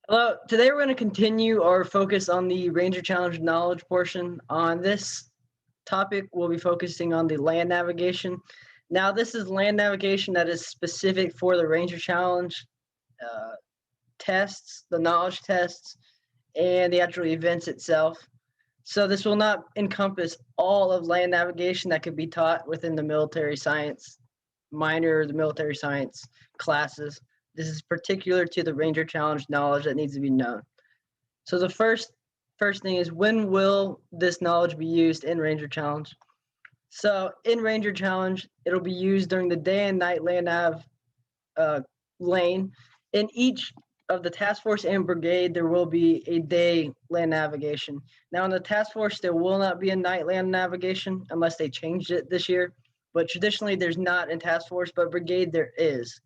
Hello, today we're going to continue our focus on the Ranger Challenge knowledge portion. On this topic, we'll be focusing on the land navigation. Now, this is land navigation that is specific for the Ranger Challenge uh, tests, the knowledge tests, and the actual events itself. So this will not encompass all of land navigation that could be taught within the military science minor, or the military science classes. This is particular to the Ranger Challenge knowledge that needs to be known. So the first thing is, when will this knowledge be used in Ranger Challenge? So in Ranger Challenge, it'll be used during the day and night land nav uh, lane. In each of the task force and brigade, there will be a day land navigation. Now in the task force, there will not be a night land navigation unless they changed it this year. But traditionally, there's not in task force, but brigade there is.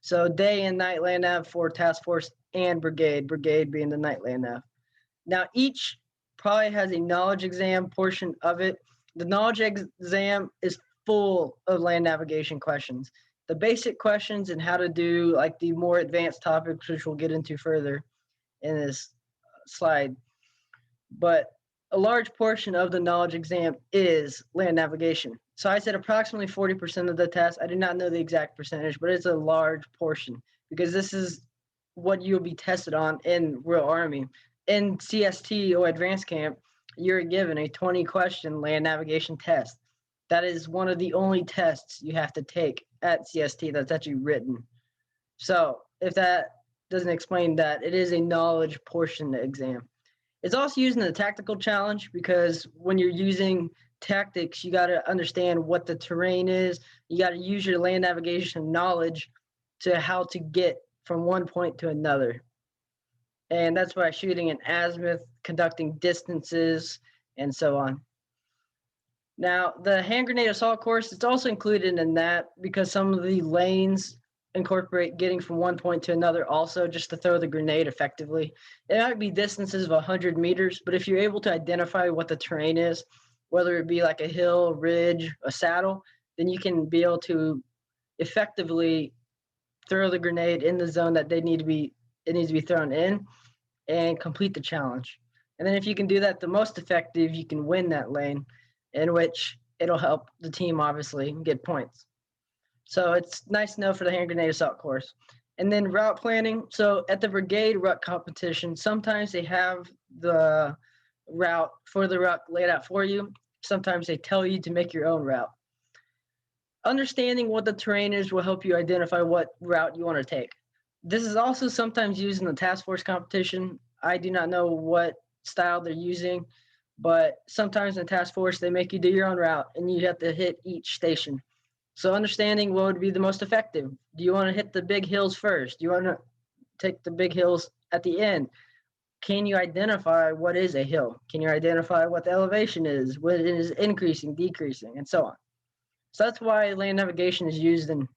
So day and night land nav for task force and brigade being the night land nav. Now each probably has a knowledge exam portion of it. The knowledge exam is full of land navigation questions. The basic questions and how to do like the more advanced topics, which we'll get into further in this slide. But a large portion of the knowledge exam is land navigation. So I said approximately 40% of the test. I do not know the exact percentage, but it's a large portion because this is what you'll be tested on in real Army. In CST or advanced camp, you're given a 20-question land navigation test. That is one of the only tests you have to take at CST that's actually written. So if that doesn't explain that, it is a knowledge portion exam. It's also used in the tactical challenge because when you're using tactics, you got to understand what the terrain is. You got to use your land navigation knowledge to how to get from one point to another. And that's by shooting an azimuth, conducting distances, and so on. Now, the hand grenade assault course, it's also included in that because some of the lanes incorporate getting from one point to another also, just to throw the grenade effectively. It might be distances of 100 meters, but if you're able to identify what the terrain is, whether it be like a hill, ridge, a saddle, then you can be able to effectively throw the grenade in the zone that it needs to be thrown in and complete the challenge. And then if you can do that the most effective, you can win that lane, in which it'll help the team obviously get points. So it's nice to know for the hand grenade assault course. And then route planning. So at the brigade route competition, sometimes they have the route laid out for you. Sometimes they tell you to make your own route. Understanding what the terrain is will help you identify what route you want to take. This is also sometimes used in the task force competition. I do not know what style they're using, but sometimes in the task force, they make you do your own route and you have to hit each station. So understanding what would be the most effective. Do you want to hit the big hills first? Do you want to take the big hills at the end? Can you identify what is a hill? Can you identify what the elevation is? What is increasing, decreasing, and so on. So that's why land navigation is used in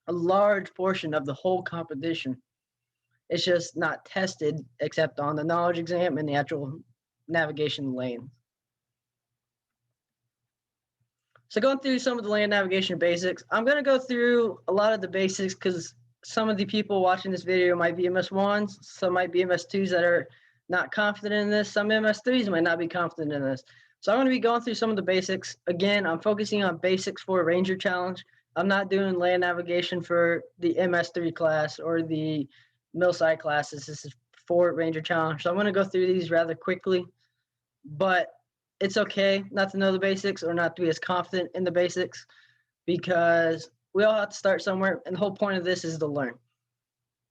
a large portion of the whole competition. It's just not tested except on the knowledge exam and the actual navigation lane. So going through some of the land navigation basics, I'm going to go through a lot of the basics because some of the people watching this video might be MS1s, some might be MS2s that are not confident in this, some MS3s might not be confident in this. So I'm going to be going through some of the basics. Again, I'm focusing on basics for Ranger Challenge. I'm not doing land navigation for the MS3 class or the MilSci classes. This is for Ranger Challenge. So I'm going to go through these rather quickly, but it's okay not to know the basics or not to be as confident in the basics because we all have to start somewhere, and the whole point of this is to learn.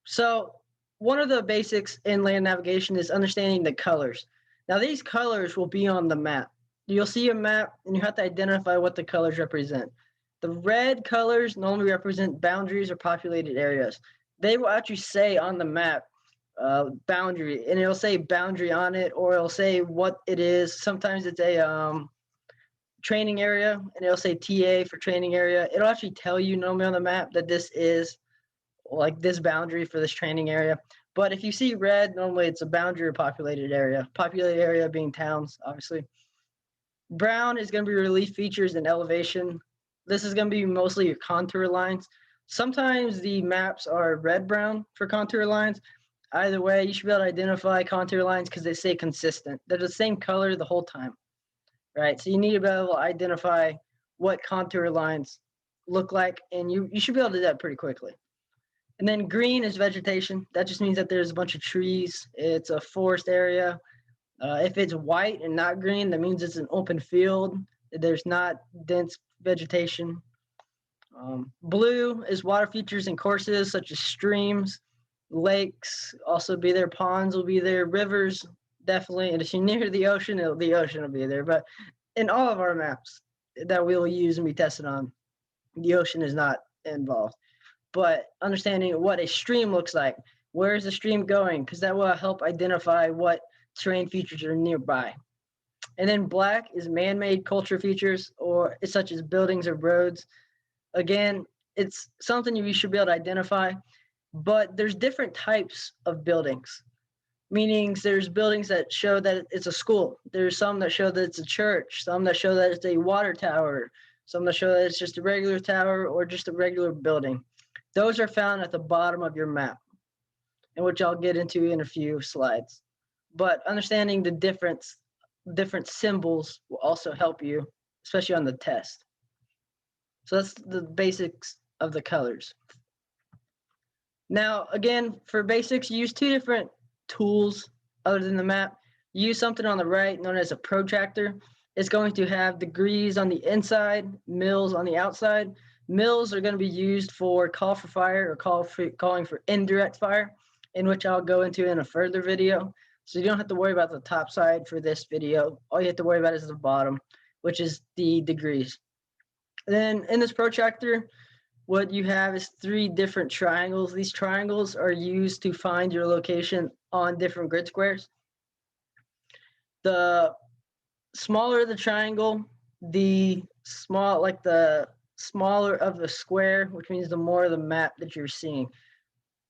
So one of the basics in land navigation is understanding the colors. Now these colors will be on the map. You'll see a map and you have to identify what the colors represent. The red colors normally represent boundaries or populated areas. They will actually say on the map boundary, and it'll say boundary on it, or it'll say what it is. Sometimes it's a training area, and it'll say TA for training area. It'll actually tell you normally on the map that this is like this boundary for this training area. But if you see red, normally it's a boundary or populated area. Populated area being towns, obviously. Brown is going to be relief features and elevation. This is going to be mostly your contour lines. Sometimes the maps are red-brown for contour lines. Either way, you should be able to identify contour lines because they stay consistent. They're the same color the whole time, right? So you need to be able to identify what contour lines look like, and you should be able to do that pretty quickly. And then green is vegetation. That just means that there's a bunch of trees. It's a forest area. If it's white and not green, that means it's an open field. There's not dense vegetation. Blue is water features and courses such as streams, lakes, also be there, ponds will be there, rivers, definitely. And if you're near the ocean, the ocean will be there. But in all of our maps that we will use and be tested on, the ocean is not involved. But understanding what a stream looks like, where is the stream going? Because that will help identify what terrain features are nearby. And then black is man-made culture features, or such as buildings or roads. Again, it's something you should be able to identify, but there's different types of buildings. Meaning there's buildings that show that it's a school. There's some that show that it's a church, some that show that it's a water tower, some that show that it's just a regular tower or just a regular building. Those are found at the bottom of your map, and which I'll get into in a few slides. But understanding the different symbols will also help you, especially on the test. So that's the basics of the colors. Now, again, for basics, you use two different tools other than the map. You use something on the right known as a protractor. It's going to have degrees on the inside, mils on the outside. Mils are going to be used for call for fire or calling for indirect fire, in which I'll go into in a further video. So you don't have to worry about the top side for this video. All you have to worry about is the bottom, which is the degrees. Then in this protractor, what you have is 3 different triangles. These triangles are used to find your location on different grid squares. The smaller the triangle, the smaller of the square, which means the more of the map that you're seeing.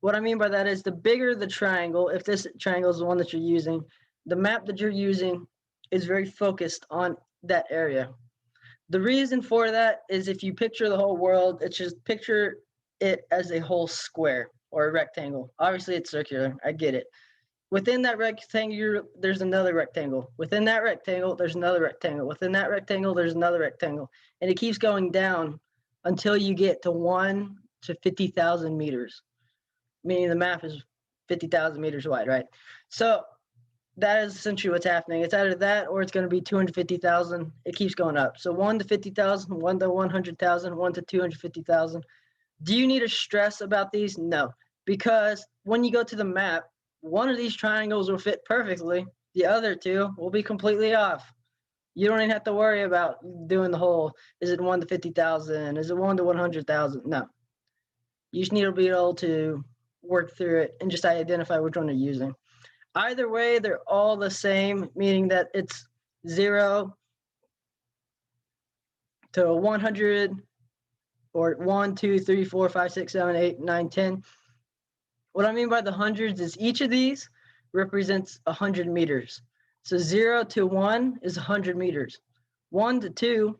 What I mean by that is the bigger the triangle, if this triangle is the one that you're using, the map that you're using is very focused on that area. The reason for that is if you picture the whole world, it's just picture it as a whole square or a rectangle. Obviously, it's circular. I get it. Within that rectangle, there's another rectangle. Within that rectangle, there's another rectangle. Within that rectangle, there's another rectangle. And it keeps going down until you get to 1 to 50,000 meters, meaning the map is 50,000 meters wide, right? So that is essentially what's happening. It's either that or it's going to be 250,000. It keeps going up. So 1 to 50,000, 1 to 100,000, 1 to 250,000. Do you need to stress about these? No, because when you go to the map, one of these triangles will fit perfectly. The other two will be completely off. You don't even have to worry about doing the whole, is it 1 to 50,000? Is it 1 to 100,000? No. You just need to be able to work through it and just identify which one you're using. Either way, they're all the same, meaning that it's 0 to 100 or 1, 2, 3, 4, 5, 6, 7, 8, 9, 10. What I mean by the hundreds is each of these represents 100 meters. So 0 to 1 is 100 meters. 1 to 2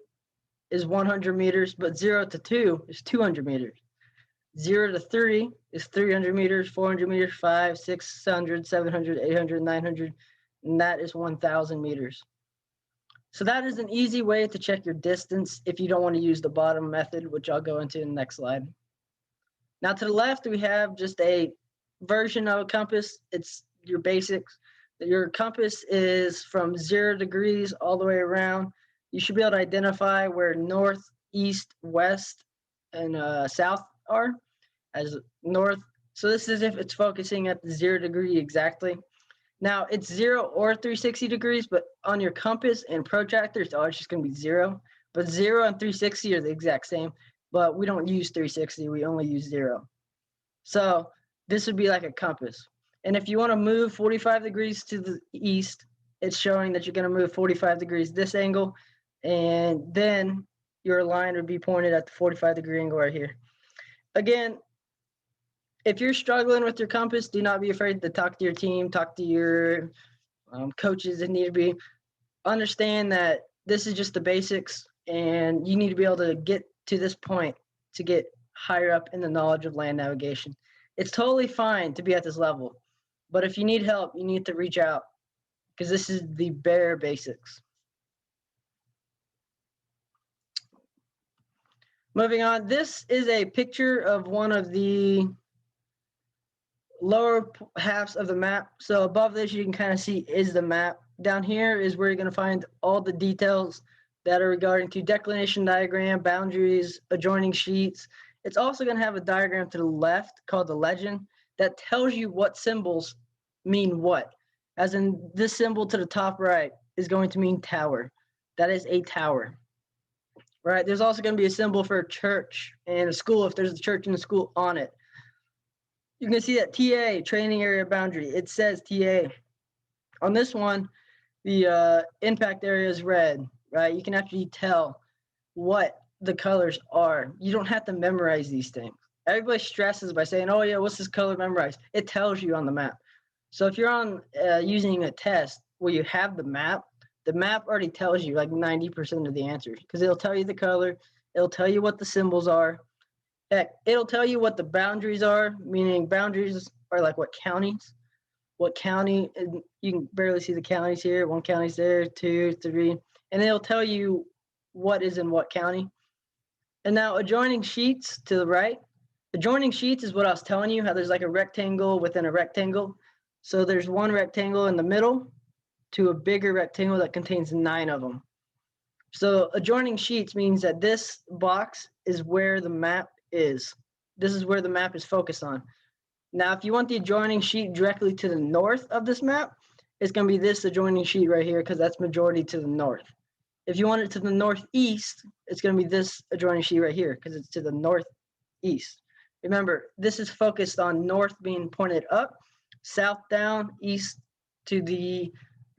is 100 meters, but 0 to 2 is 200 meters. 0 to 3 is 300 meters, 400 meters, 5, 600, 700, 800, 900, and that is 1,000 meters. So that is an easy way to check your distance if you don't want to use the bottom method, which I'll go into in the next slide. Now to the left, we have just a version of a compass. It's your basics. Your compass is from 0 degrees all the way around. You should be able to identify where north, east, west, and south are as north. So this is if it's focusing at the 0 degree exactly. Now it's 0 or 360 degrees, but on your compass and protractor, it's always just going to be 0. But 0 and 360 are the exact same, but we don't use 360. We only use 0. So this would be like a compass. And if you want to move 45 degrees to the east, it's showing that you're going to move 45 degrees this angle, and then your line would be pointed at the 45-degree angle right here. Again, if you're struggling with your compass, do not be afraid to talk to your team, talk to your coaches that need to be. Understand that this is just the basics, and you need to be able to get to this point to get higher up in the knowledge of land navigation. It's totally fine to be at this level. But if you need help, you need to reach out because this is the bare basics. Moving on, this is a picture of one of the lower halves of the map. So above this, you can kind of see is the map. Down here is where you're going to find all the details that are regarding to declination diagram, boundaries, adjoining sheets. It's also going to have a diagram to the left called the legend that tells you what symbols mean what. As in this symbol to the top right is going to mean tower. That is a tower. Right, there's also going to be a symbol for a church and a school if there's a church and a school on it. You can see that TA, training area boundary, it says TA. On this one, the impact area is red, right? You can actually tell what the colors are. You don't have to memorize these things. Everybody stresses by saying, oh yeah, what's this color memorized? It tells you on the map. So if you're on using a test where you have the map already tells you like 90% of the answers because it'll tell you the color, it'll tell you what the symbols are. Heck, it'll tell you what the boundaries are, meaning boundaries are like what counties. What county, you can barely see the counties here. One county's there, 2, 3, and it'll tell you what is in what county. And now adjoining sheets to the right. Adjoining sheets is what I was telling you, how there's like a rectangle within a rectangle. So there's one rectangle in the middle to a bigger rectangle that contains 9 of them. So adjoining sheets means that this box is where the map is. This is where the map is focused on. Now, if you want the adjoining sheet directly to the north of this map, it's going to be this adjoining sheet right here because that's majority to the north. If you want it to the northeast, it's going to be this adjoining sheet right here because it's to the northeast. Remember, this is focused on north being pointed up, south down, east to the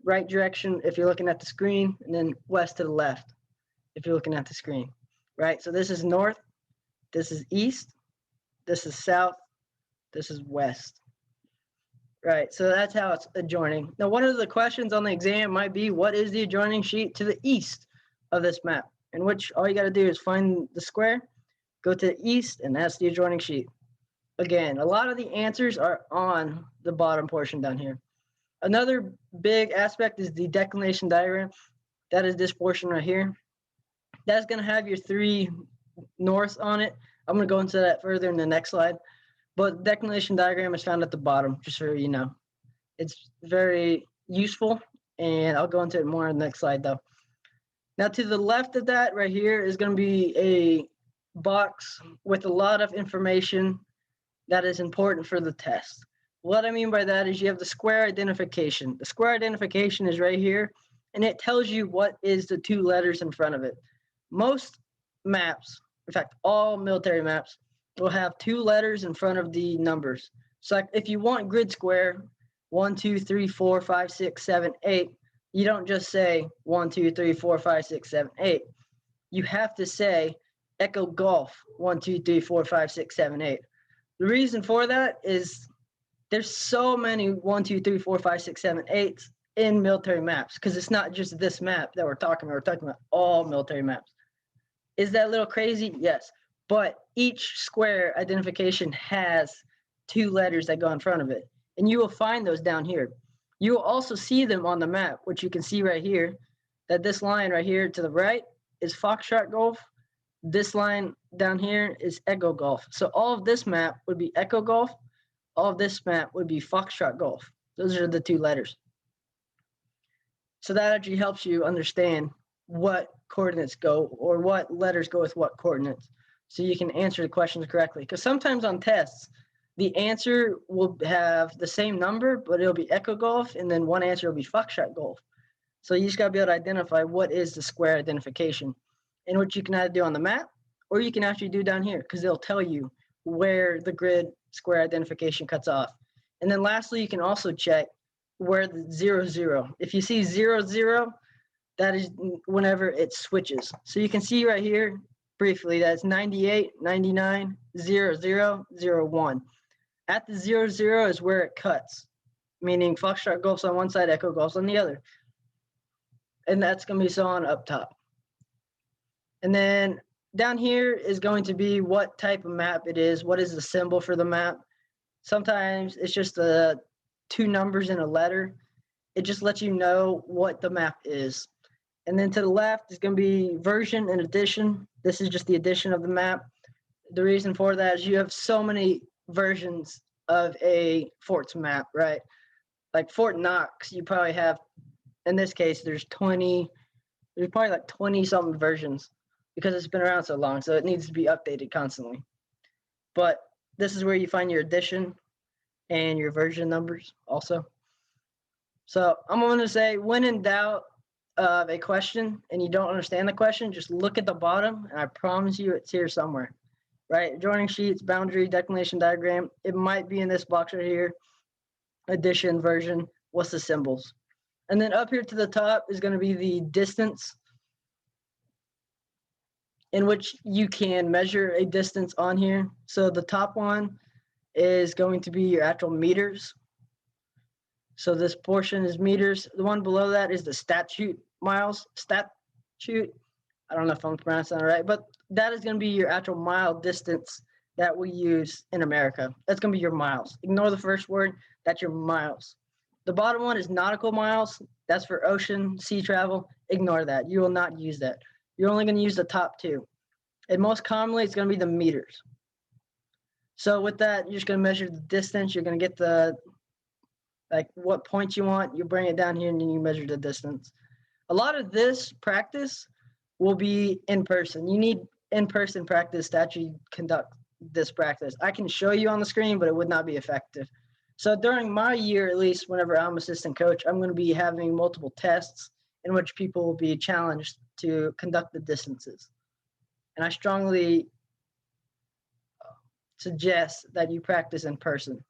right direction if you're looking at the screen, and then west to the left if you're looking at the screen, right? So this is north, this is east, this is south, this is west, right? So that's how it's adjoining. Now, one of the questions on the exam might be, what is the adjoining sheet to the east of this map? In which all you got to do is find the square, go to the east, and that's the adjoining sheet. Again, a lot of the answers are on the bottom portion down here. Another big aspect is the declination diagram. That is this portion right here. That's going to have your 3 norths on it. I'm going to go into that further in the next slide. But declination diagram is found at the bottom, just so you know. It's very useful, and I'll go into it more in the next slide, though. Now, to the left of that right here is going to be a box with a lot of information that is important for the test. What I mean by that is you have the square identification. The square identification is right here, and it tells you what is the 2 letters in front of it. Most maps, in fact, all military maps, will have 2 letters in front of the numbers. So if you want grid square, 1, 2, 3, 4, 5, 6, 7, 8, you don't just say 1, 2, 3, 4, 5, 6, 7, 8. You have to say Echo Golf 1, 2, 3, 4, 5, 6, 7, 8. The reason for that is there's so many 1, 2, 3, 4, 5, 6, 7, 8s in military maps because it's not just this map that we're talking about. We're talking about all military maps. Is that a little crazy? Yes. But each square identification has 2 letters that go in front of it. And you will find those down here. You will also see them on the map, which you can see right here, that this line right here to the right is Foxtrot Golf. This line down here is Echo Golf. So all of this map would be Echo Golf. All of this map would be Foxtrot Golf. Those are the 2 letters. So that actually helps you understand what coordinates go or what letters go with what coordinates so you can answer the questions correctly. Because sometimes on tests, the answer will have the same number, but it'll be Echo Golf, and then one answer will be Foxtrot Golf. So you just got to be able to identify what is the square identification, and what you can either do on the map or you can actually do down here because they'll tell you where the grid square identification cuts off. And then lastly, you can also check where the 0, 0. If you see 0, 0, that is whenever it switches. So you can see right here briefly that it's 98, 99, 0, 0, 0, 1. At the 0, 0 is where it cuts, meaning Foxtrot Golf's on one side, Echo Golf's on the other. And that's going to be so on up top. And then down here is going to be what type of map it is. What is the symbol for the map? Sometimes it's just a two numbers and a letter. It just lets you know what the map is. And then to the left is going to be version and edition. This is just the edition of the map. The reason for that is you have so many versions of a fort's map, right? Like Fort Knox, you probably have, in this case, there's probably like 20 something versions because it's been around so long, so it needs to be updated constantly. But this is where you find your edition and your version numbers also. So I'm going to say, when in doubt of a question and you don't understand the question, just look at the bottom, and I promise you it's here somewhere, right? Joining sheets, boundary, declination diagram. It might be in this box right here. Addition, version, what's the symbols? And then up here to the top is going to be the distance, in which you can measure a distance on here. So the top one is going to be your actual meters. So this portion is meters. The one below that is the statute miles. Statute, I don't know if I'm pronouncing that right, but that is going to be your actual mile distance that we use in America. That's going to be your miles. Ignore the first word. That's your miles. The bottom one is nautical miles. That's for ocean, sea travel. Ignore that. You will not use that. You're only going to use the top two. And most commonly, it's going to be the meters. So with that, you're just going to measure the distance. You're going to get the, like, what points you want. You bring it down here and then you measure the distance. A lot of this practice will be in person. You need in-person practice to actually conduct this practice. I can show you on the screen, but it would not be effective. So during my year, at least whenever I'm assistant coach, I'm going to be having multiple tests in which people will be challenged to conduct the distances. And I strongly suggest that you practice in person.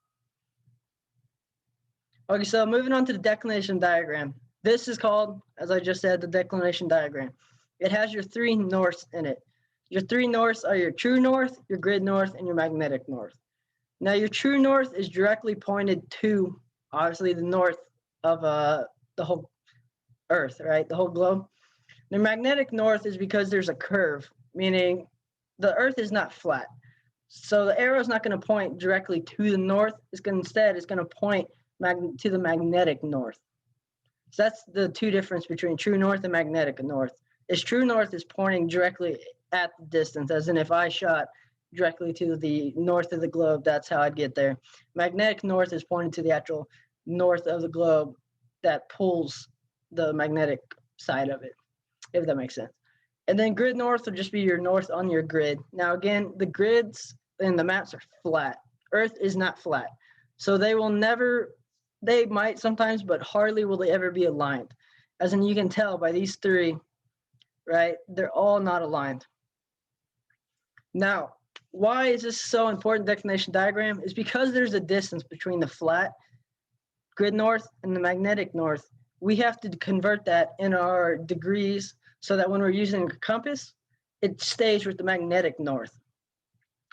Okay, so moving on to the declination diagram. This is called, as I just said, the declination diagram. It has your three norths in it. Your three norths are your true north, your grid north, and your magnetic north. Now, your true north is directly pointed to, obviously, the north of the whole Earth, right? The whole globe. The magnetic north is because there's a curve, meaning the Earth is not flat. So the arrow is not going to point directly to the north. Instead, it's going to point to the magnetic north. So that's the two difference between true north and magnetic north. Is true north is pointing directly at the distance, as in if I shot directly to the north of the globe, that's how I'd get there. Magnetic north is pointing to the actual north of the globe that pulls the magnetic side of it, if that makes sense. And then grid north will just be your north on your grid. Now, again, the grids and the maps are flat. Earth is not flat. So they will never, they might sometimes, but hardly will they ever be aligned. As in, you can tell by these three, right? They're all not aligned. Now, why is this so important, declination diagram? Is because there's a distance between the flat grid north and the magnetic north. We have to convert that in our degrees so that when we're using a compass, it stays with the magnetic north,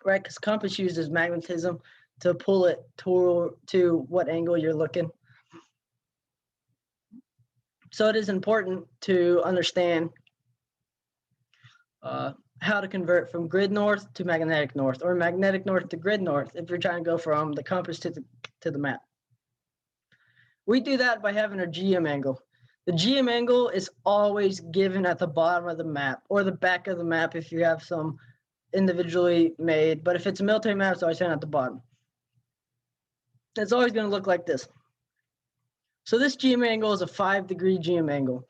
right? Because compass uses magnetism to pull it to what angle you're looking. So it is important to understand how to convert from grid north to magnetic north, or magnetic north to grid north if you're trying to go from the compass to the map. We do that by having a GM angle. The GM angle is always given at the bottom of the map or the back of the map if you have some individually made, but if it's a military map, it's always found at the bottom. It's always going to look like this. So this GM angle is a 5-degree GM angle.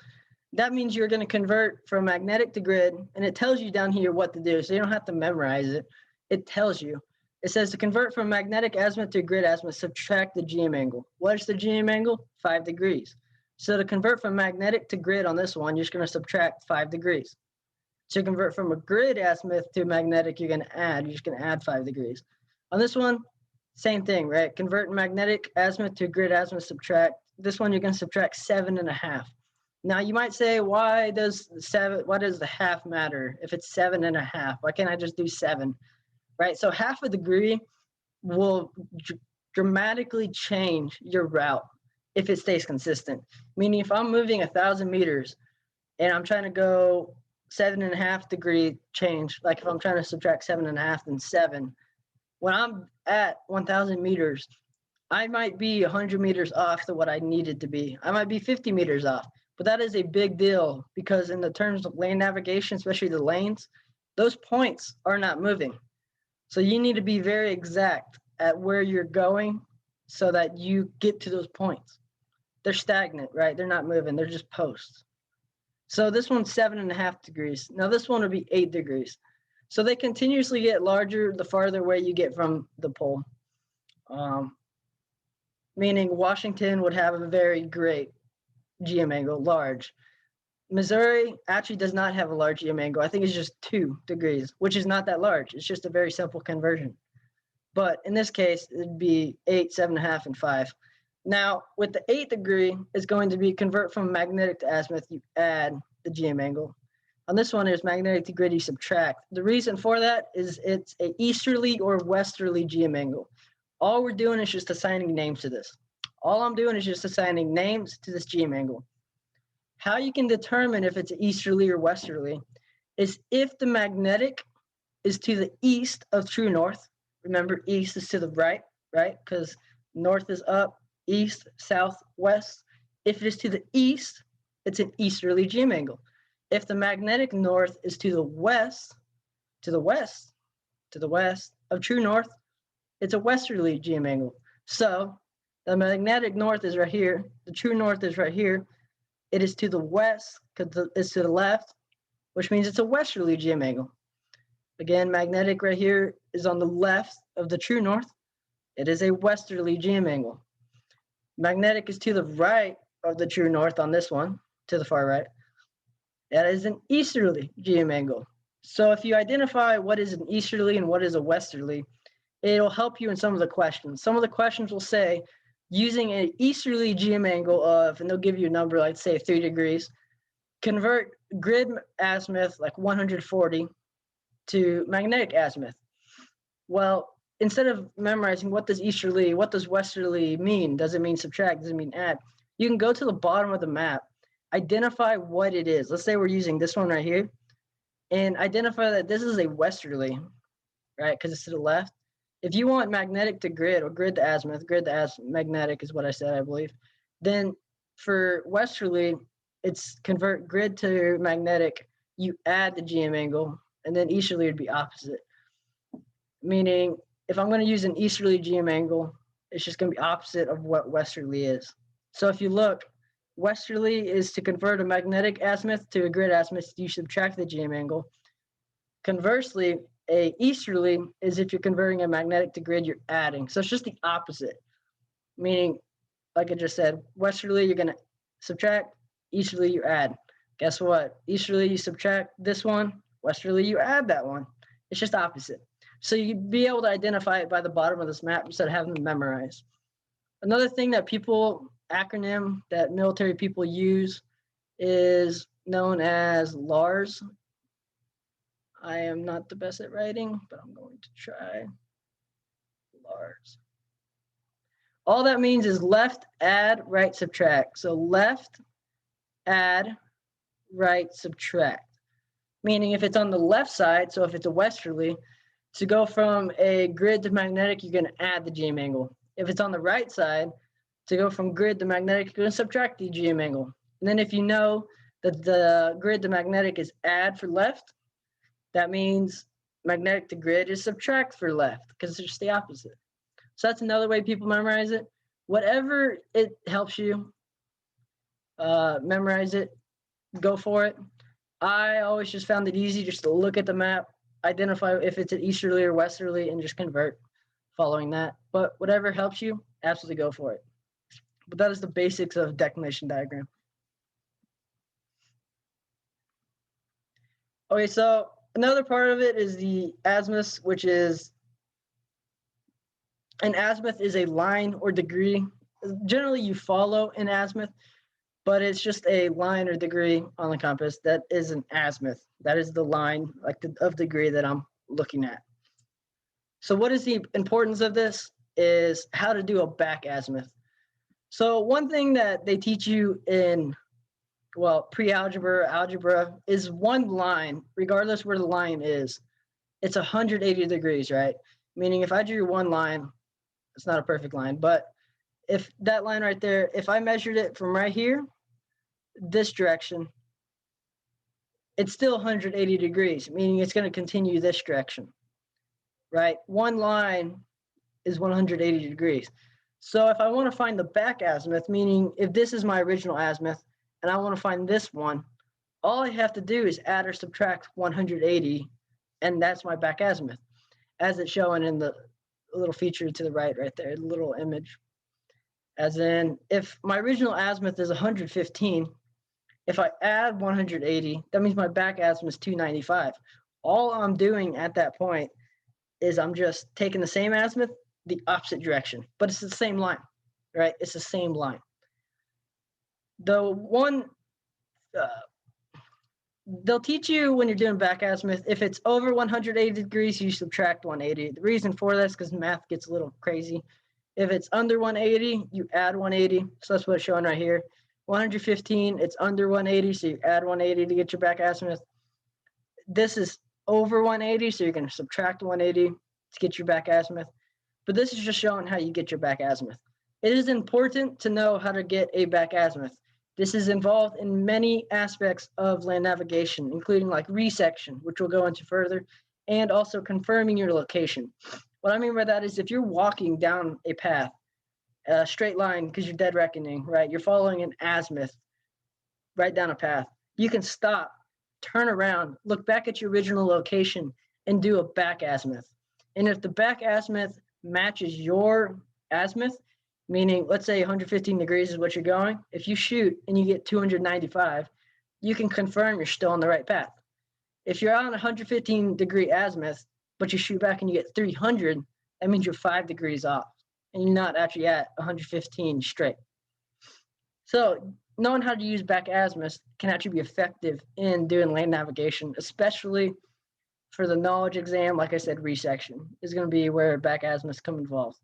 That means you're going to convert from magnetic to grid, and it tells you down here what to do, so you don't have to memorize it. It tells you. It says to convert from magnetic azimuth to grid azimuth, subtract the GM angle. What is the GM angle? 5 degrees. So to convert from magnetic to grid on this one, you're just going to subtract 5 degrees. To convert from a grid azimuth to magnetic, you're just going to add 5 degrees. On this one, same thing, right? Convert magnetic azimuth to grid azimuth, subtract. This one, you're going to subtract 7.5. Now you might say, why does the half matter if it's 7.5? Why can't I just do 7? Right? So half a degree will dramatically change your route if it stays consistent. Meaning if I'm moving 1,000 meters and I'm trying to go 7.5 degree change, like if I'm trying to subtract 7.5 and 7, when I'm at 1,000 meters, I might be 100 meters off to what I needed to be. I might be 50 meters off, but that is a big deal because in the terms of lane navigation, especially the lanes, those points are not moving. So you need to be very exact at where you're going so that you get to those points. They're stagnant, right? They're not moving. They're just posts. So this one's 7.5 degrees. Now this one would be 8 degrees. So they continuously get larger the farther away you get from the pole. Meaning Washington would have a very great GM angle, large. Missouri actually does not have a large GM angle. I think it's just 2 degrees, which is not that large. It's just a very simple conversion. But in this case, it'd be 8, 7.5, and 5. Now, with the 8 degree, it's going to be convert from magnetic to azimuth. You add the GM angle. On this one, there's magnetic to grid, you subtract. The reason for that is it's a easterly or westerly GM angle. All we're doing is just assigning names to this. All I'm doing is just assigning names to this GM angle. How you can determine if it's easterly or westerly is if the magnetic is to the east of true north. Remember, east is to the right, right? Because north is up, east, south, west. If it is to the east, it's an easterly GM angle. If the magnetic north is to the west, to the west, to the west of true north, it's a westerly GM angle. So the magnetic north is right here. The true north is right here. It is to the west because it's to the left, which means it's a westerly GM angle. Again, magnetic right here is on the left of the true north. It is a westerly GM angle. Magnetic is to the right of the true north on this one, to the far right. That is an easterly GM angle. So if you identify what is an easterly and what is a westerly, it'll help you in some of the questions. Some of the questions will say, using an easterly GM angle of, and they'll give you a number like say 3 degrees, convert grid azimuth like 140 to magnetic azimuth. Well, instead of memorizing what does easterly, what does westerly mean, does it mean subtract, does it mean add, you can go to the bottom of the map, identify what it is. Let's say we're using this one right here, and identify that this is a westerly, right, because it's to the left. If you want magnetic to grid or grid to azimuth, magnetic is what I said, I believe, then for westerly, it's convert grid to magnetic, you add the GM angle, and then easterly would be opposite. Meaning, if I'm going to use an easterly GM angle, it's just going to be opposite of what westerly is. So if you look, westerly is to convert a magnetic azimuth to a grid azimuth, you subtract the GM angle. Conversely, a easterly is if you're converting a magnetic to grid, you're adding. So it's just the opposite. Meaning, like I just said, westerly, you're going to subtract, easterly, you add. Guess what? Easterly, you subtract this one, westerly, you add that one. It's just opposite. So you'd be able to identify it by the bottom of this map instead of having to memorize. Another thing that acronym that military people use is known as LARS. I am not the best at writing, but I'm going to try. LARS. All that means is left, add, right, subtract. So left, add, right, subtract. Meaning if it's on the left side, so if it's a westerly, to go from a grid to magnetic, you're going to add the GM angle. If it's on the right side, to go from grid to magnetic, you're going to subtract the GM angle. And then if you know that the grid to magnetic is add for left, that means magnetic to grid is subtract for left because it's just the opposite. So that's another way people memorize it. Whatever it helps you memorize it, go for it. I always just found it easy just to look at the map, identify if it's an easterly or westerly, and just convert following that. But whatever helps you, absolutely go for it. But that is the basics of declination diagram. Okay, so another part of it is the azimuth, which is an azimuth is a line or degree. Generally, you follow an azimuth, but it's just a line or degree on the compass that is an azimuth. That is the line of degree that I'm looking at. So what is the importance of this is how to do a back azimuth. So one thing that they teach you in, well, pre-algebra, algebra, is one line, regardless where the line is, it's 180 degrees, right? Meaning if I drew one line, it's not a perfect line, but if that line right there, if I measured it from right here, this direction, it's still 180 degrees, meaning it's going to continue this direction, right? One line is 180 degrees. So if I want to find the back azimuth, meaning if this is my original azimuth and I want to find this one, all I have to do is add or subtract 180, and that's my back azimuth, as it's showing in the little feature to the right there, the little image. As in, if my original azimuth is 115, if I add 180, that means my back azimuth is 295. All I'm doing at that point is I'm just taking the same azimuth, the opposite direction, but it's the same line, right? It's the same line. The one, they'll teach you when you're doing back azimuth, if it's over 180 degrees, you subtract 180. The reason for that is because math gets a little crazy. If it's under 180, you add 180. So that's what it's showing right here. 115, it's under 180, so you add 180 to get your back azimuth. This is over 180, so you're going to subtract 180 to get your back azimuth. But this is just showing how you get your back azimuth. It is important to know how to get a back azimuth. This is involved in many aspects of land navigation, including like resection, which we'll go into further, and also confirming your location. What I mean by that is if you're walking down a path, a straight line, because you're dead reckoning, right? You're following an azimuth right down a path. You can stop, turn around, look back at your original location, and do a back azimuth. And if the back azimuth matches your azimuth, meaning let's say 115 degrees is what you're going, if you shoot and you get 295, you can confirm you're still on the right path. If you're on a 115 degree azimuth, but you shoot back and you get 300, that means you're 5 degrees off and you're not actually at 115 straight. So knowing how to use back azimuths can actually be effective in doing land navigation, especially for the knowledge exam. Like I said, resection is going to be where back azimuths come involved.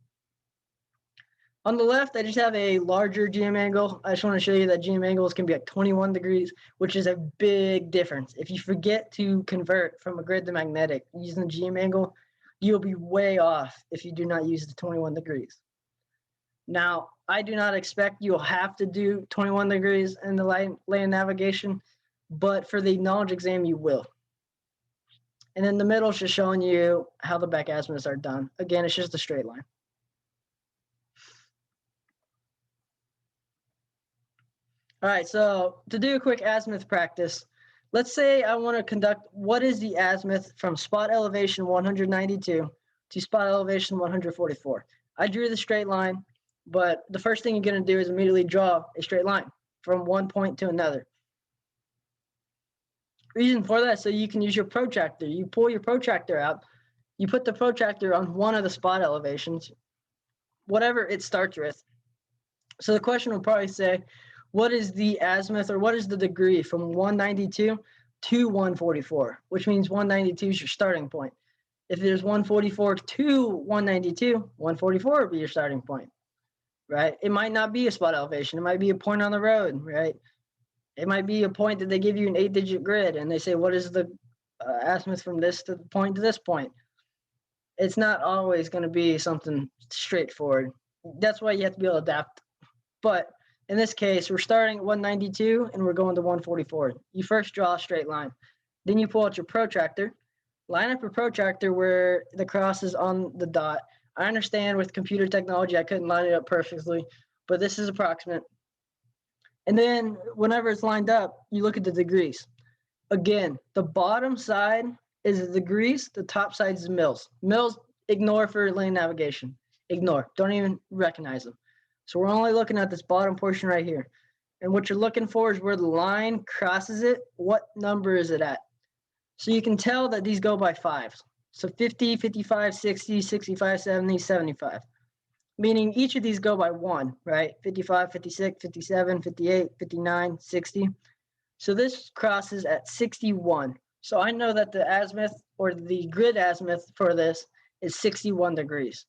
On the left, I just have a larger GM angle. I just want to show you that GM angles can be like 21 degrees, which is a big difference. If you forget to convert from a grid to magnetic using the GM angle, you'll be way off if you do not use the 21 degrees. Now, I do not expect you'll have to do 21 degrees in the land navigation, but for the knowledge exam, you will. And then the middle is just showing you how the back azimuths are done. Again, it's just a straight line. All right, so to do a quick azimuth practice, let's say I want to conduct what is the azimuth from spot elevation 192 to spot elevation 144. I drew the straight line, but the first thing you're going to do is immediately draw a straight line from one point to another. Reason for that, so you can use your protractor. You pull your protractor out, you put the protractor on one of the spot elevations, whatever it starts with. So the question will probably say, what is the azimuth or what is the degree from 192 to 144, which means 192 is your starting point. If there's 144 to 192, 144 would be your starting point, right? It might not be a spot elevation. It might be a point on the road, right? It might be a point that they give you an 8-digit grid and they say, what is the azimuth from this to the point to this point? It's not always going to be something straightforward. That's why you have to be able to adapt. But in this case, we're starting at 192 and we're going to 144. You first draw a straight line. Then you pull out your protractor, line up your protractor where the cross is on the dot. I understand with computer technology, I couldn't line it up perfectly, but this is approximate. And then whenever it's lined up, you look at the degrees. Again, the bottom side is the degrees, the top side is the mils. Mils, ignore for lane navigation. Ignore, don't even recognize them. So we're only looking at this bottom portion right here. And what you're looking for is where the line crosses it, what number is it at? So you can tell that these go by fives. So 50, 55, 60, 65, 70, 75. Meaning each of these go by 1, right? 55, 56, 57, 58, 59, 60. So this crosses at 61. So I know that the azimuth or the grid azimuth for this is 61 degrees.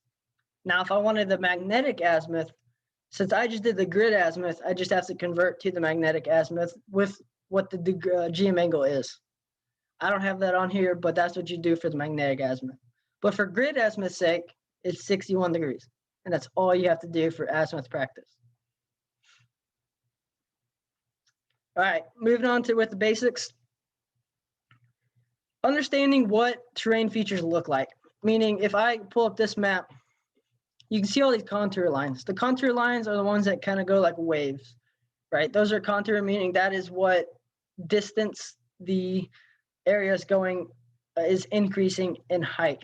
Now, if I wanted the magnetic azimuth, since I just did the grid azimuth, I just have to convert to the magnetic azimuth with what the GM angle is. I don't have that on here, but that's what you do for the magnetic azimuth. But for grid azimuth's sake, it's 61 degrees. And that's all you have to do for azimuth practice. All right, moving on to with the basics. Understanding what terrain features look like. Meaning, if I pull up this map, you can see all these contour lines. The contour lines are the ones that kind of go like waves, right? Those are contour, meaning that is what distance the area is going, is increasing in height.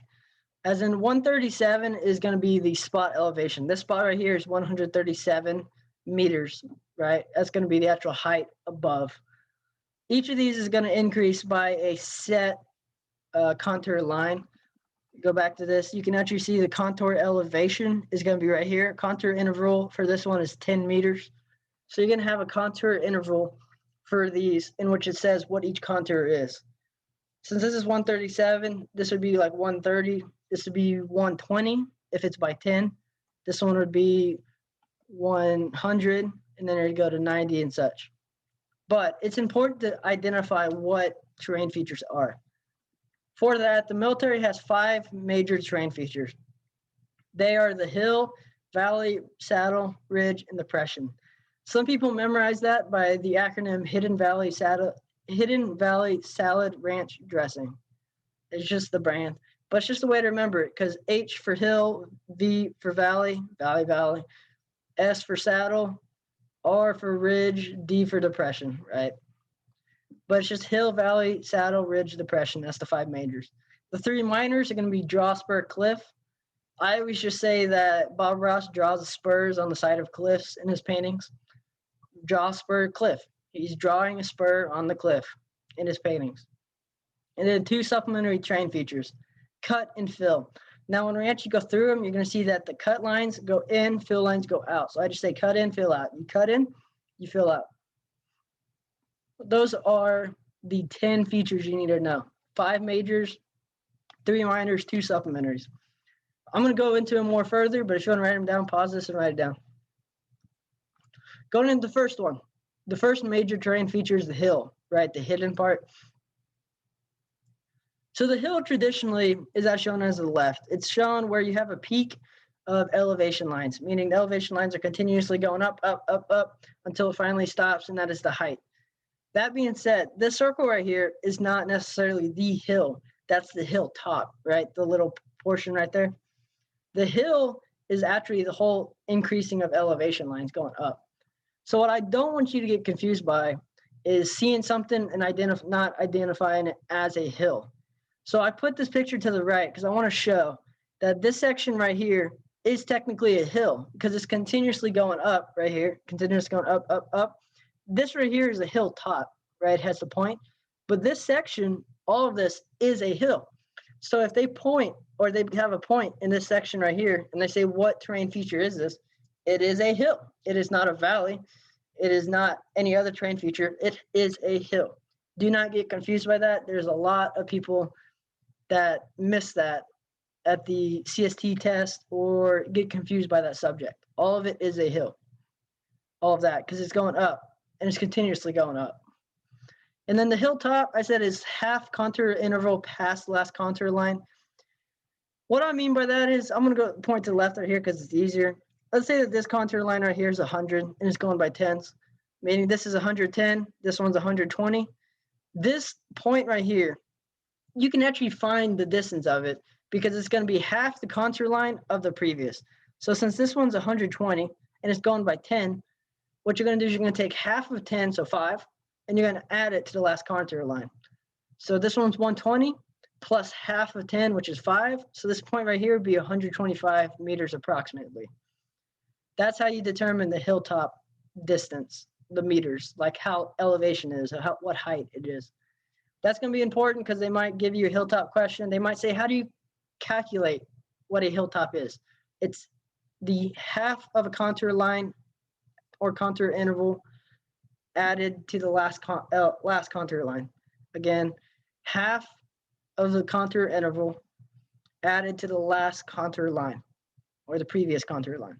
As in 137 is going to be the spot elevation. This spot right here is 137 meters, right? That's going to be the actual height above. Each of these is going to increase by a set contour line. Go back to this. You can actually see the contour elevation is going to be right here. Contour interval for this one is 10 meters. So you're going to have a contour interval for these in which it says what each contour is. Since this is 137, this would be like 130. This would be 120 if it's by 10. This one would be 100, and then it would go to 90 and such. But it's important to identify what terrain features are. For that, the military has 5 major terrain features. They are the hill, valley, saddle, ridge, and depression. Some people memorize that by the acronym Hidden Valley Salad Ranch Dressing. It's just the brand, but it's just a way to remember it, because H for hill, V for valley, valley, S for saddle, R for ridge, D for depression, right? But it's just hill, valley, saddle, ridge, depression. That's the 5 majors. The 3 minors are going to be draw, spur, cliff. I always just say that Bob Ross draws the spurs on the side of cliffs in his paintings. Draw, spur, cliff. He's drawing a spur on the cliff in his paintings. And then 2 supplementary terrain features, cut and fill. Now, when we actually go through them, you're going to see that the cut lines go in, fill lines go out. So I just say cut in, fill out. You cut in, you fill out. Those are the 10 features you need to know. 5 majors, 3 minors, 2 supplementaries. I'm going to go into them more further, but if you want to write them down, pause this and write it down. Going into the first one. The first major terrain feature is the hill, right? The hidden part. So the hill traditionally is as shown as the left. It's shown where you have a peak of elevation lines, meaning the elevation lines are continuously going up, up, up, up until it finally stops, and that is the height. That being said, this circle right here is not necessarily the hill. That's the hilltop, right? The little portion right there. The hill is actually the whole increasing of elevation lines going up. So what I don't want you to get confused by is seeing something and not identifying it as a hill. So I put this picture to the right because I want to show that this section right here is technically a hill because it's continuously going up right here, continuously going up, up, up. This right here is a hilltop, right? It has a point. But this section, all of this is a hill. So if they point or they have a point in this section right here and they say, what terrain feature is this? It is a hill. It is not a valley. It is not any other terrain feature. It is a hill. Do not get confused by that. There's a lot of people that miss that at the CST test or get confused by that subject. All of it is a hill. All of that, because it's going up and it's continuously going up. And then the hilltop, I said, is half contour interval past the last contour line. What I mean by that is, I'm going to go point to the left right here because it's easier. Let's say that this contour line right here is 100 and it's going by tens, meaning this is 110, this one's 120. This point right here, you can actually find the distance of it because it's going to be half the contour line of the previous. So since this one's 120 and it's going by 10, what you're going to do is you're going to take half of 10, so 5, and you're going to add it to the last contour line. So this one's 120 plus half of 10, which is 5. So this point right here would be 125 meters approximately. That's how you determine the hilltop distance, the meters, like how elevation is, what height it is. That's going to be important because they might give you a hilltop question. They might say, how do you calculate what a hilltop is? It's the half of a contour line or contour interval added to the last contour line. Again, half of the contour interval added to the last contour line or the previous contour line.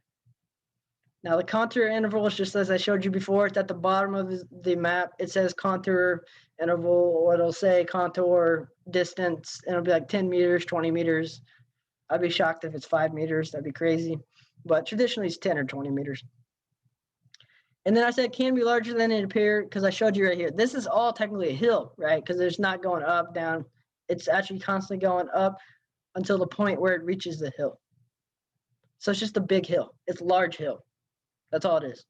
Now the contour interval is just as I showed you before. It's at the bottom of the map. It says contour interval, or it'll say contour distance, and it'll be like 10 meters, 20 meters. I'd be shocked if it's 5 meters. That'd be crazy. but traditionally it's 10 or 20 meters. And then I said can be larger than it appears because I showed you right here. This is all technically a hill, right? Because it's not going up, down. It's actually constantly going up until the point where it reaches the hill. So it's just a big hill. It's a large hill. That's all it is.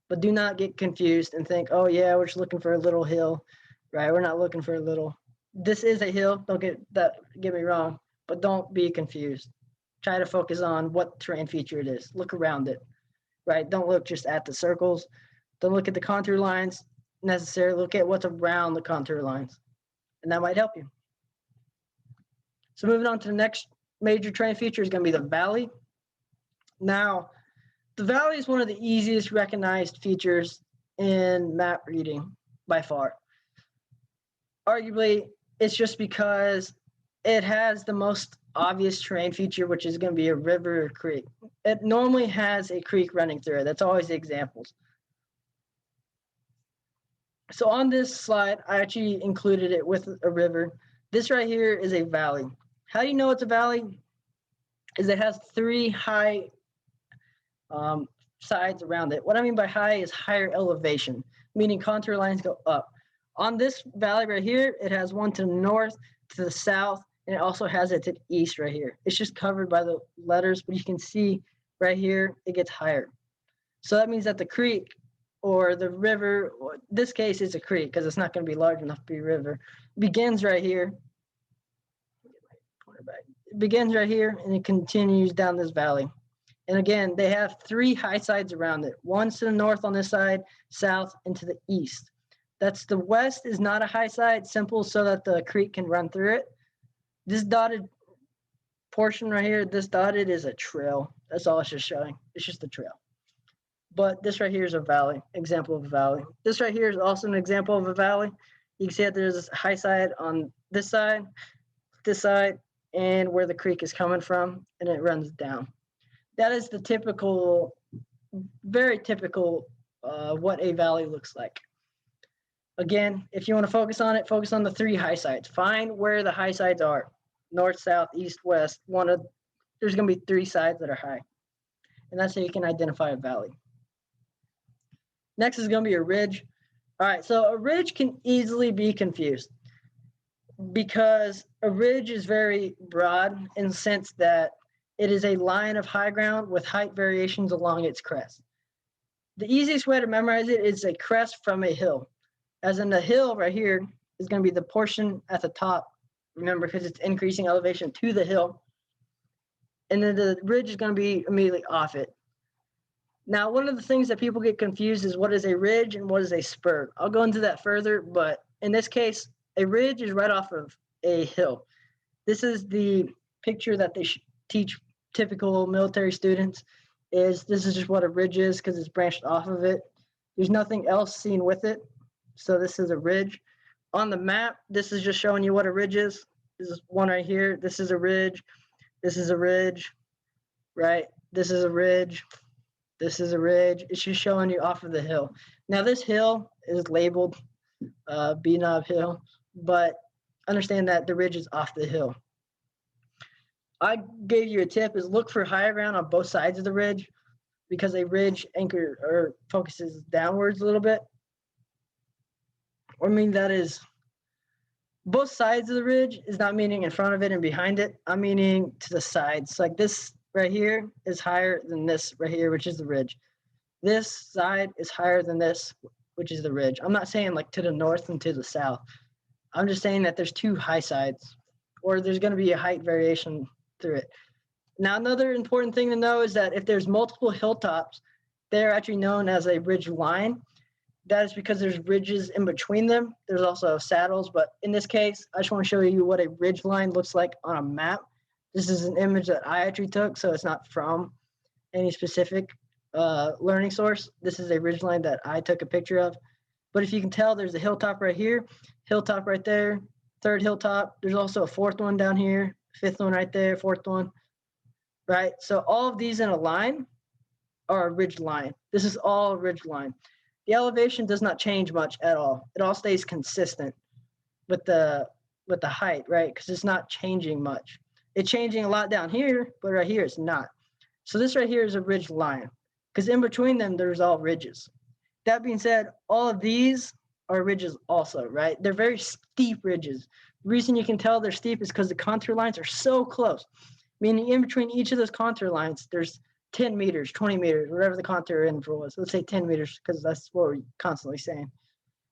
But do not get confused and think, oh yeah, we're just looking for a little hill, right? We're not looking for a little. This is a hill. Don't get me wrong, but don't be confused. Try to focus on what terrain feature it is. Look around it, right? Don't look just at the circles. Don't look at the contour lines necessarily. Look at what's around the contour lines, and that might help you. So moving on to the next major terrain feature is going to be the valley. Now, the valley is one of the easiest recognized features in map reading by far. Arguably, it's just because it has the most obvious terrain feature, which is going to be a river or creek. It normally has a creek running through it. That's always the examples. So on this slide, I actually included it with a river. This right here is a valley. How do you know it's a valley? Is it has three high sides around it. What I mean by high is higher elevation, meaning contour lines go up. On this valley right here, it has one to the north, to the south, and it also has it to the east right here. It's just covered by the letters, but you can see right here, it gets higher. So that means that the creek or the river, or in this case it's a creek because it's not going to be large enough to be a river, begins right here. It begins right here and it continues down this valley. And again, they have three high sides around it. One's to the north on this side, south, and to the east. That's the west is not a high side, simple so that the creek can run through it. This dotted portion right here, this dotted is a trail. That's all it's just showing. It's just a trail. But this right here is a valley, example of a valley. This right here is also an example of a valley. You can see that there's a high side on this side, and where the creek is coming from, and it runs down. That is the typical, very typical, what a valley looks like. Again, if you want to focus on it, focus on the three high sides. Find where the high sides are. North, south, east, west. There's going to be three sides that are high. And that's how you can identify a valley. Next is going to be a ridge. All right, so a ridge can easily be confused because a ridge is very broad in the sense that it is a line of high ground with height variations along its crest. The easiest way to memorize it is a crest from a hill. As in the hill right here is going to be the portion at the top, remember, because it's increasing elevation to the hill. And then the ridge is going to be immediately off it. Now, one of the things that people get confused is what is a ridge and what is a spur. I'll go into that further, but in this case, a ridge is right off of a hill. This is the picture that they teach typical military students. This is just what a ridge is because it's branched off of it. There's nothing else seen with it. So this is a ridge. On the map, this is just showing you what a ridge is. This is one right here. This is a ridge. This is a ridge, right? This is a ridge. This is a ridge. It's just showing you off of the hill. Now this hill is labeled B-Knob Hill, but understand that the ridge is off the hill. I gave you a tip is look for higher ground on both sides of the ridge because a ridge anchor or focuses downwards a little bit. I mean, that is both sides of the ridge is not meaning in front of it and behind it. I'm meaning to the sides. Like this right here is higher than this right here, which is the ridge. This side is higher than this, which is the ridge. I'm not saying like to the north and to the south. I'm just saying that there's two high sides or there's going to be a height variation through it. Now, another important thing to know is that if there's multiple hilltops, they're actually known as a ridge line. That is because there's ridges in between them. There's also saddles, but in this case, I just want to show you what a ridge line looks like on a map. This is an image that I actually took, so it's not from any specific learning source. This is a ridge line that I took a picture of. But if you can tell, there's a hilltop right here, hilltop right there, third hilltop. There's also a fourth one down here, fifth one right there, fourth one, right? So all of these in a line are a ridge line. This is all a ridge line. The elevation does not change much at all. It all stays consistent with the height, right? Because it's not changing much. It's changing a lot down here, but right here it's not. So this right here is a ridge line, because in between them, there's all ridges. That being said, all of these are ridges also, right? They're very steep ridges. The reason you can tell they're steep is because the contour lines are so close, meaning in between each of those contour lines, there's 10 meters, 20 meters, whatever the contour interval was. Let's say 10 meters, because that's what we're constantly saying.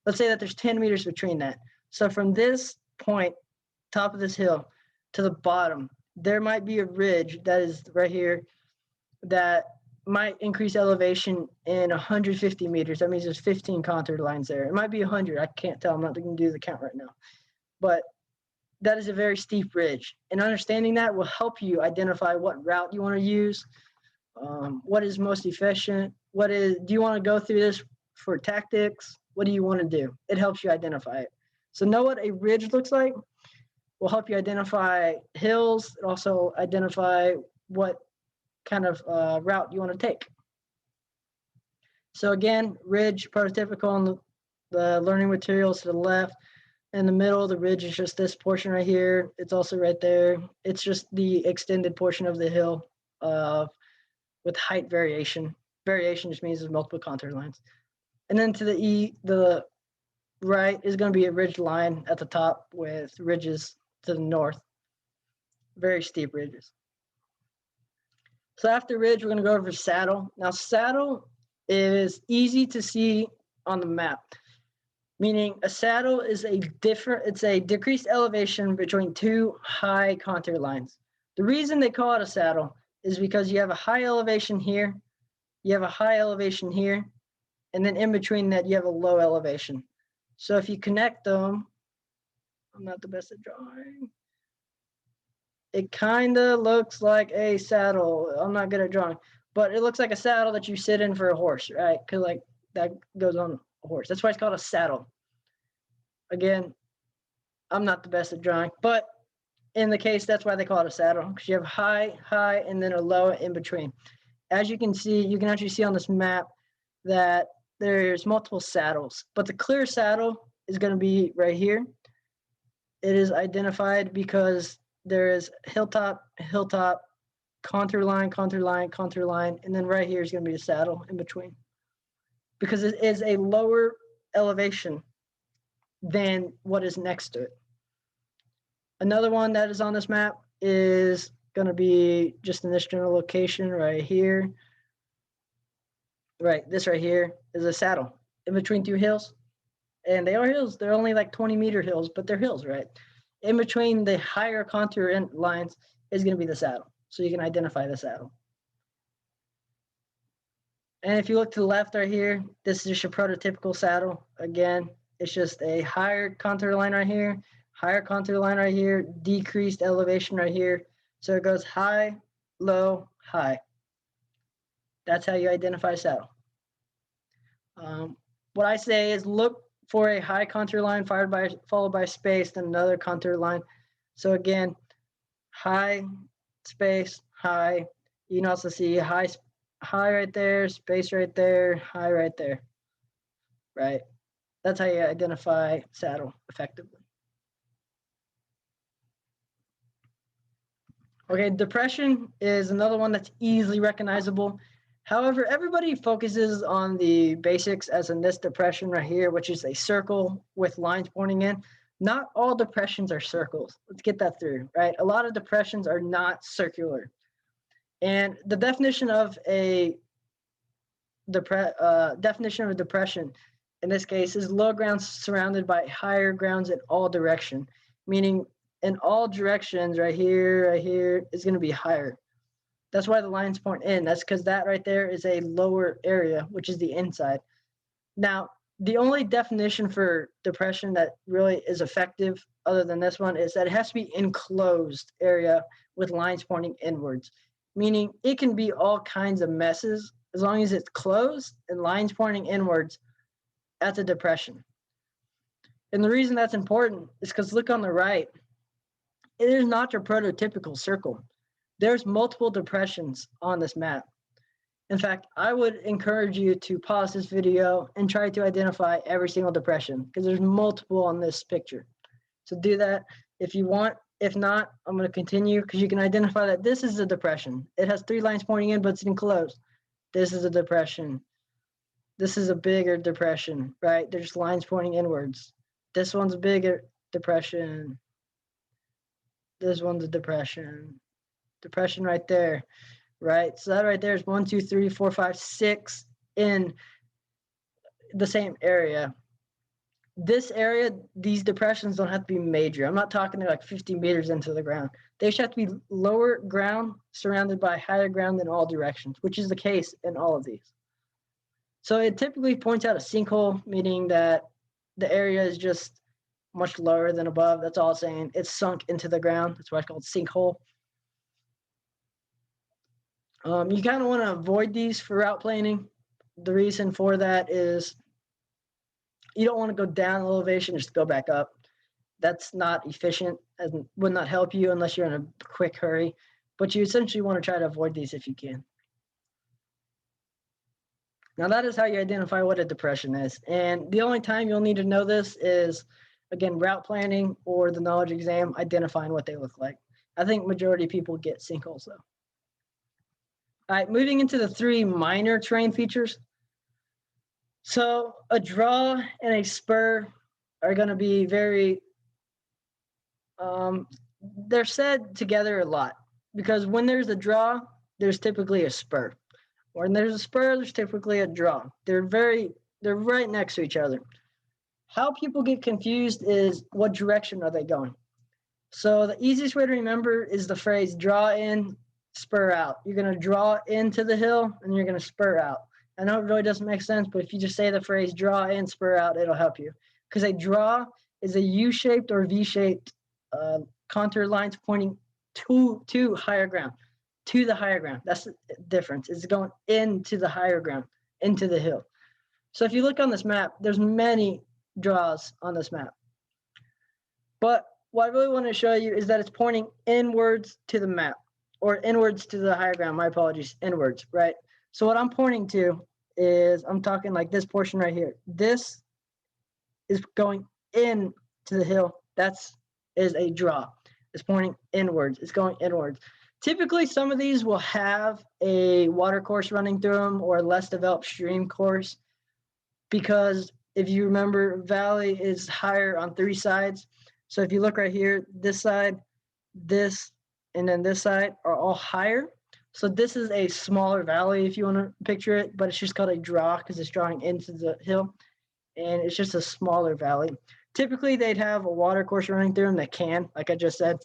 Let's say that there's 10 meters between that. So from this point, top of this hill, to the bottom, there might be a ridge that is right here that might increase elevation in 150 meters. That means there's 15 contour lines there. It might be 100. I can't tell. I'm not going to do the count right now. But that is a very steep ridge. And understanding that will help you identify what route you want to use, what is most efficient, do you want to go through this for tactics? What do you want to do? It helps you identify it. So know what a ridge looks like will help you identify hills. It also identify what kind of route you want to take. So again, ridge, prototypical on the learning materials to the left. In the middle, the ridge is just this portion right here. It's also right there. It's just the extended portion of the hill with height variation. Variation just means there's multiple contour lines. And then to the right is going to be a ridge line at the top with ridges to the north. Very steep ridges. So after ridge, we're going to go over saddle. Now, saddle is easy to see on the map, meaning a saddle is it's a decreased elevation between two high contour lines. The reason they call it a saddle is because you have a high elevation here, you have a high elevation here, and then in between that, you have a low elevation. So if you connect them, I'm not the best at drawing. It kind of looks like a saddle. I'm not good at drawing, but it looks like a saddle that you sit in for a horse, right? Because like that goes on a horse. That's why it's called a saddle. Again, I'm not the best at drawing, but in the case, that's why they call it a saddle, because you have high, and then a low in between. As you can see, you can actually see on this map that there's multiple saddles, but the clear saddle is going to be right here. It is identified because there is hilltop, contour line, and then right here is going to be a saddle in between, because it is a lower elevation than what is next to it. Another one that is on this map is going to be just in this general location right here. Right, this right here is a saddle in between two hills. And they are hills. They're only like 20-meter hills, but they're hills, right? In between the higher contour lines is going to be the saddle. So you can identify the saddle. And if you look to the left right here, this is just your prototypical saddle. Again, it's just a higher contour line right here, higher contour line right here, decreased elevation right here. So it goes high, low, high. That's how you identify a saddle. What I say is look for a high contour line followed by space, then another contour line. So again, high, space, high. You can also see high right there, space right there, high right there, right? That's how you identify saddle effectively. Okay, depression is another one that's easily recognizable. However, everybody focuses on the basics as in this depression right here, which is a circle with lines pointing in. Not all depressions are circles. Let's get that through, right? A lot of depressions are not circular. And the definition of a depression in this case is low grounds surrounded by higher grounds in all direction, meaning in all directions right here is going to be higher. That's why the lines point in. That's because that right there is a lower area, which is the inside. Now, the only definition for depression that really is effective other than this one is that it has to be enclosed area with lines pointing inwards, meaning it can be all kinds of messes as long as it's closed and lines pointing inwards. That's a depression. And the reason that's important is because look on the right. It is not your prototypical circle. There's multiple depressions on this map. In fact, I would encourage you to pause this video and try to identify every single depression because there's multiple on this picture. So do that. If you want If not, I'm going to continue because you can identify that this is a depression. It has 3 lines pointing in, but it's enclosed. This is a depression. This is a bigger depression, right? There's lines pointing inwards. This one's a bigger depression. This one's a depression. Depression right there, right? So that right there is 1, 2, 3, 4, 5, 6 in the same area. This area, these depressions don't have to be major. I'm not talking like 50 meters into the ground. They should have to be lower ground surrounded by higher ground in all directions, which is the case in all of these. So it typically points out a sinkhole, meaning that the area is just much lower than above. That's all it's saying. It's sunk into the ground. That's why it's called sinkhole. You kind of want to avoid these for route planning. The reason for that is you don't want to go down elevation, just go back up. That's not efficient and would not help you unless you're in a quick hurry. But you essentially want to try to avoid these if you can. Now that is how you identify what a depression is. And the only time you'll need to know this is, again, route planning or the knowledge exam, identifying what they look like. I think majority of people get sinkholes though. All right, moving into the 3 minor terrain features. So a draw and a spur are going to be very, they're said together a lot because when there's a draw, there's typically a spur. When there's a spur, there's typically a draw. They're right next to each other. How people get confused is what direction are they going? So the easiest way to remember is the phrase draw in, spur out. You're going to draw into the hill and you're going to spur out. I know it really doesn't make sense, but if you just say the phrase draw in, spur out, it'll help you. Because a draw is a U-shaped or V-shaped contour lines pointing to higher ground, to the higher ground. That's the difference. It's going into the higher ground, into the hill. So if you look on this map, there's many draws on this map. But what I really want to show you is that it's pointing inwards to the map, or inwards to the higher ground. My apologies, inwards, right? So what I'm pointing to is, I'm talking like this portion right here. This is going in to the hill. Is a draw. It's pointing inwards. It's going inwards. Typically, some of these will have a water course running through them or a less developed stream course, because if you remember, valley is higher on 3 sides. So if you look right here, this side, this, and then this side are all higher. So this is a smaller valley if you want to picture it, but it's just called a draw because it's drawing into the hill, and it's just a smaller valley. Typically, they'd have a water course running through them that can, like I just said,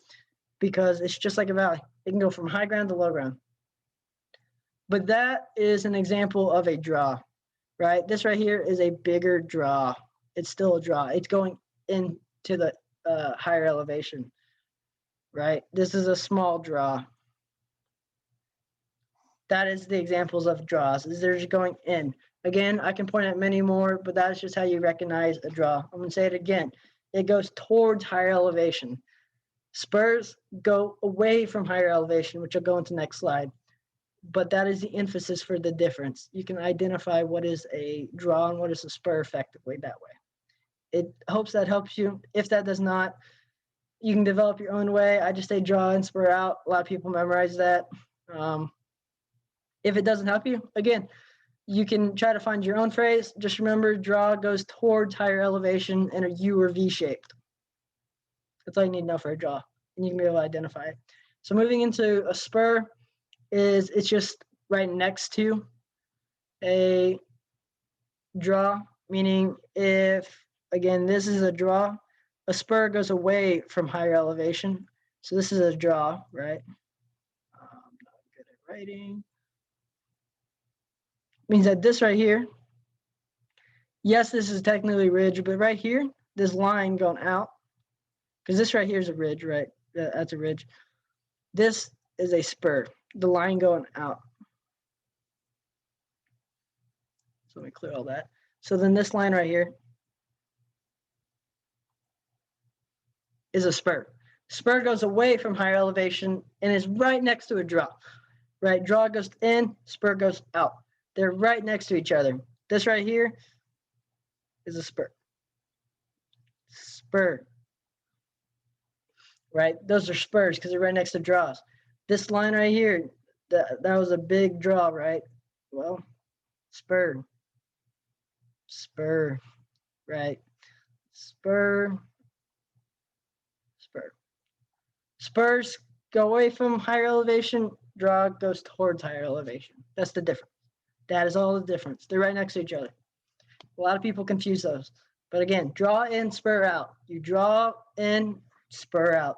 because it's just like a valley. It can go from high ground to low ground. But that is an example of a draw, right? This right here is a bigger draw. It's still a draw. It's going into the higher elevation, right? This is a small draw. That is the examples of draws, is they're just going in. Again, I can point at many more, but that's just how you recognize a draw. I'm gonna say it again. It goes towards higher elevation. Spurs go away from higher elevation, which I'll go into next slide. But that is the emphasis for the difference. You can identify what is a draw and what is a spur effectively that way. It hopes that helps you. If that does not, you can develop your own way. I just say draw and spur out. A lot of people memorize that. If it doesn't help you, again, you can try to find your own phrase. Just remember, draw goes towards higher elevation in a U or V shaped. That's all you need to know for a draw, and you can be able to identify it. So moving into a spur, it's just right next to a draw, meaning if, again, this is a draw, a spur goes away from higher elevation. So this is a draw, right? I'm not good at writing. Means that this right here, yes, this is technically ridge, but right here, this line going out, because this right here is a ridge, right? That's a ridge. This is a spur, the line going out. So let me clear all that. So then this line right here is a spur. Spur goes away from higher elevation and is right next to a draw, right? Draw goes in, spur goes out. They're right next to each other. This right here is a spur. Spur. right? Those are spurs because they're right next to draws. This line right here, that was a big draw, right? Well, spur, spur, right? Spur, spur. Spurs go away from higher elevation, draw goes towards higher elevation. That's the difference. That is all the difference. They're right next to each other. A lot of people confuse those. But again, draw in, spur out. You draw in, spur out.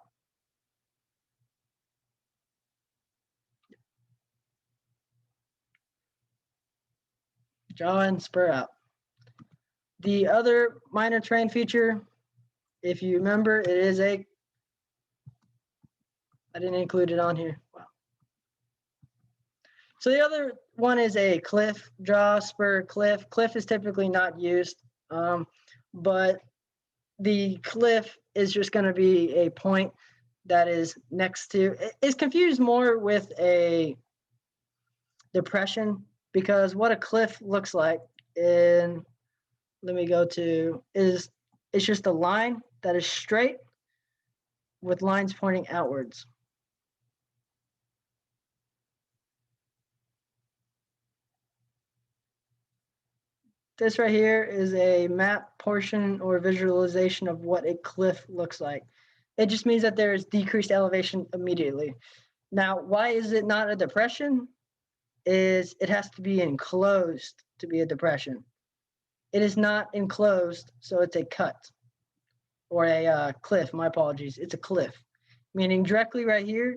Draw in, spur out. The other minor terrain feature, if you remember, it is a, I didn't include it on here. Wow. So the other one is a cliff, draw, spur, cliff. Cliff is typically not used, but the cliff is just going to be a point that is next to, it's confused more with a depression, because what a cliff looks like in, let me go to, is it's just a line that is straight with lines pointing outwards. This right here is a map portion or visualization of what a cliff looks like. It just means that there is decreased elevation immediately. Now, why is it not a depression? Is it has to be enclosed to be a depression. It is not enclosed, so it's a cut or a cliff. My apologies. It's a cliff, meaning directly right here,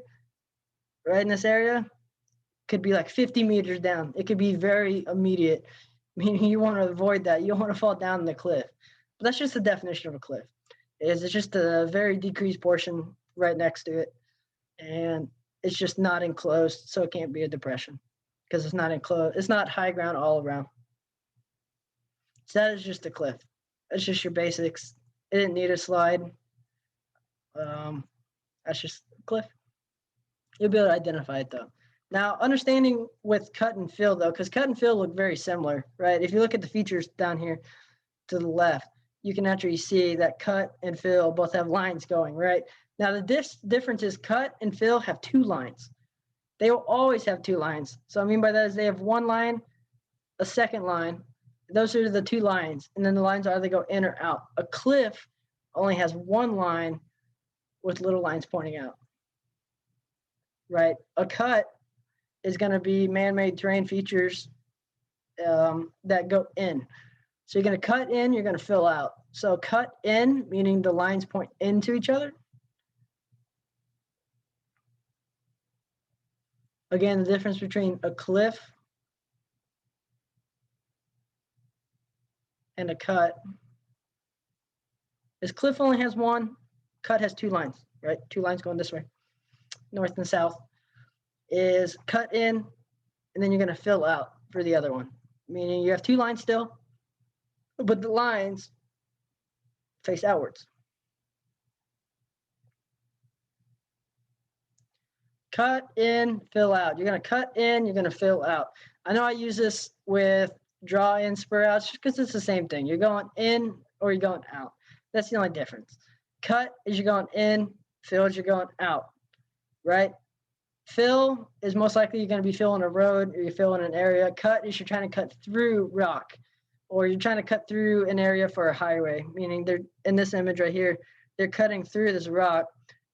right in this area, could be like 50 meters down. It could be very immediate, meaning you want to avoid that. You don't want to fall down the cliff. But that's just the definition of a cliff. It's just a very decreased portion right next to it, and it's just not enclosed, so it can't be a depression because it's not enclosed. It's not high ground all around. So that is just a cliff. That's just your basics. It didn't need a slide. That's just a cliff. You'll be able to identify it though. Now, understanding with cut and fill though, because cut and fill look very similar, right? If you look at the features down here to the left, you can actually see that cut and fill both have lines going, right? Now, the difference is cut and fill have two lines. They will always have two lines. So I mean by that is they have one line, a second line. Those are the two lines. And then the lines either go in or out. A cliff only has one line with little lines pointing out, right? A cut is going to be man-made terrain features that go in. So you're going to cut in, you're going to fill out. So cut in, meaning the lines point into each other. Again, the difference between a cliff and a cut is cliff only has one, cut has two lines, right? Two lines going this way, north and south. Is cut in, and then you're going to fill out for the other one, meaning you have two lines still, but the lines face outwards. Cut in, fill out. You're going to cut in, you're going to fill out. I know I use this with draw in, spur out, just because it's the same thing. You're going in or you're going out. That's the only difference. Cut is you're going in, fill is you're going out, right? Fill is most likely you're going to be filling a road or you're filling an area. Cut is you're trying to cut through rock, or you're trying to cut through an area for a highway, meaning they're in this image right here, they're cutting through this rock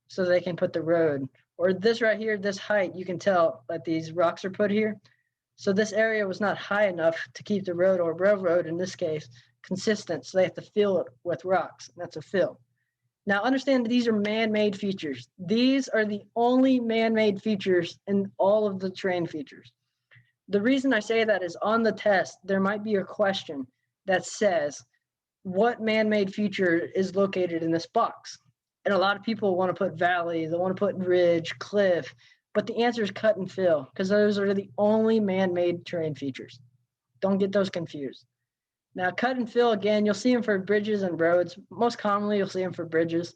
so they can put the road. Or this right here, this height, you can tell that these rocks are put here. So this area was not high enough to keep the road, or railroad in this case, consistent. So they have to fill it with rocks. That's a fill. Now understand that these are man-made features. These are the only man-made features in all of the terrain features. The reason I say that is on the test, there might be a question that says, what man-made feature is located in this box? And a lot of people want to put valley, they want to put ridge, cliff, but the answer is cut and fill, because those are the only man-made terrain features. Don't get those confused. Now, cut and fill, again, you'll see them for bridges and roads. Most commonly, you'll see them for bridges,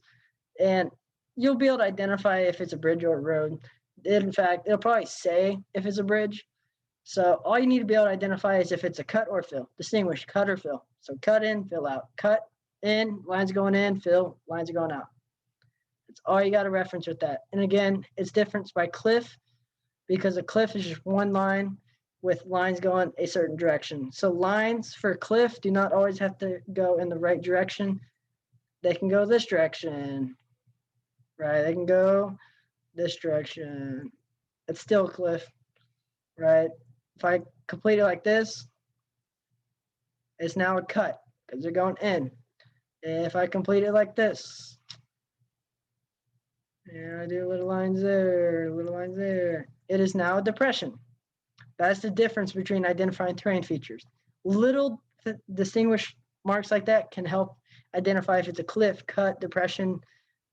and you'll be able to identify if it's a bridge or a road. In fact, it'll probably say if it's a bridge. So all you need to be able to identify is if it's a cut or fill. Distinguish cut or fill. So cut in, fill out. Cut in, lines going in, fill, lines are going out. That's all you got to reference with that. And again, it's different by cliff because a cliff is just one line with lines going a certain direction. So lines for cliff do not always have to go in the right direction. They can go this direction, right? They can go this direction. It's still a cliff, right? If I complete it like this, it's now a cut because they're going in. If I complete it like this, and I do little lines there, little lines there, it is now a depression. That's the difference between identifying terrain features. Little distinguished marks like that can help identify if it's a cliff, cut, depression.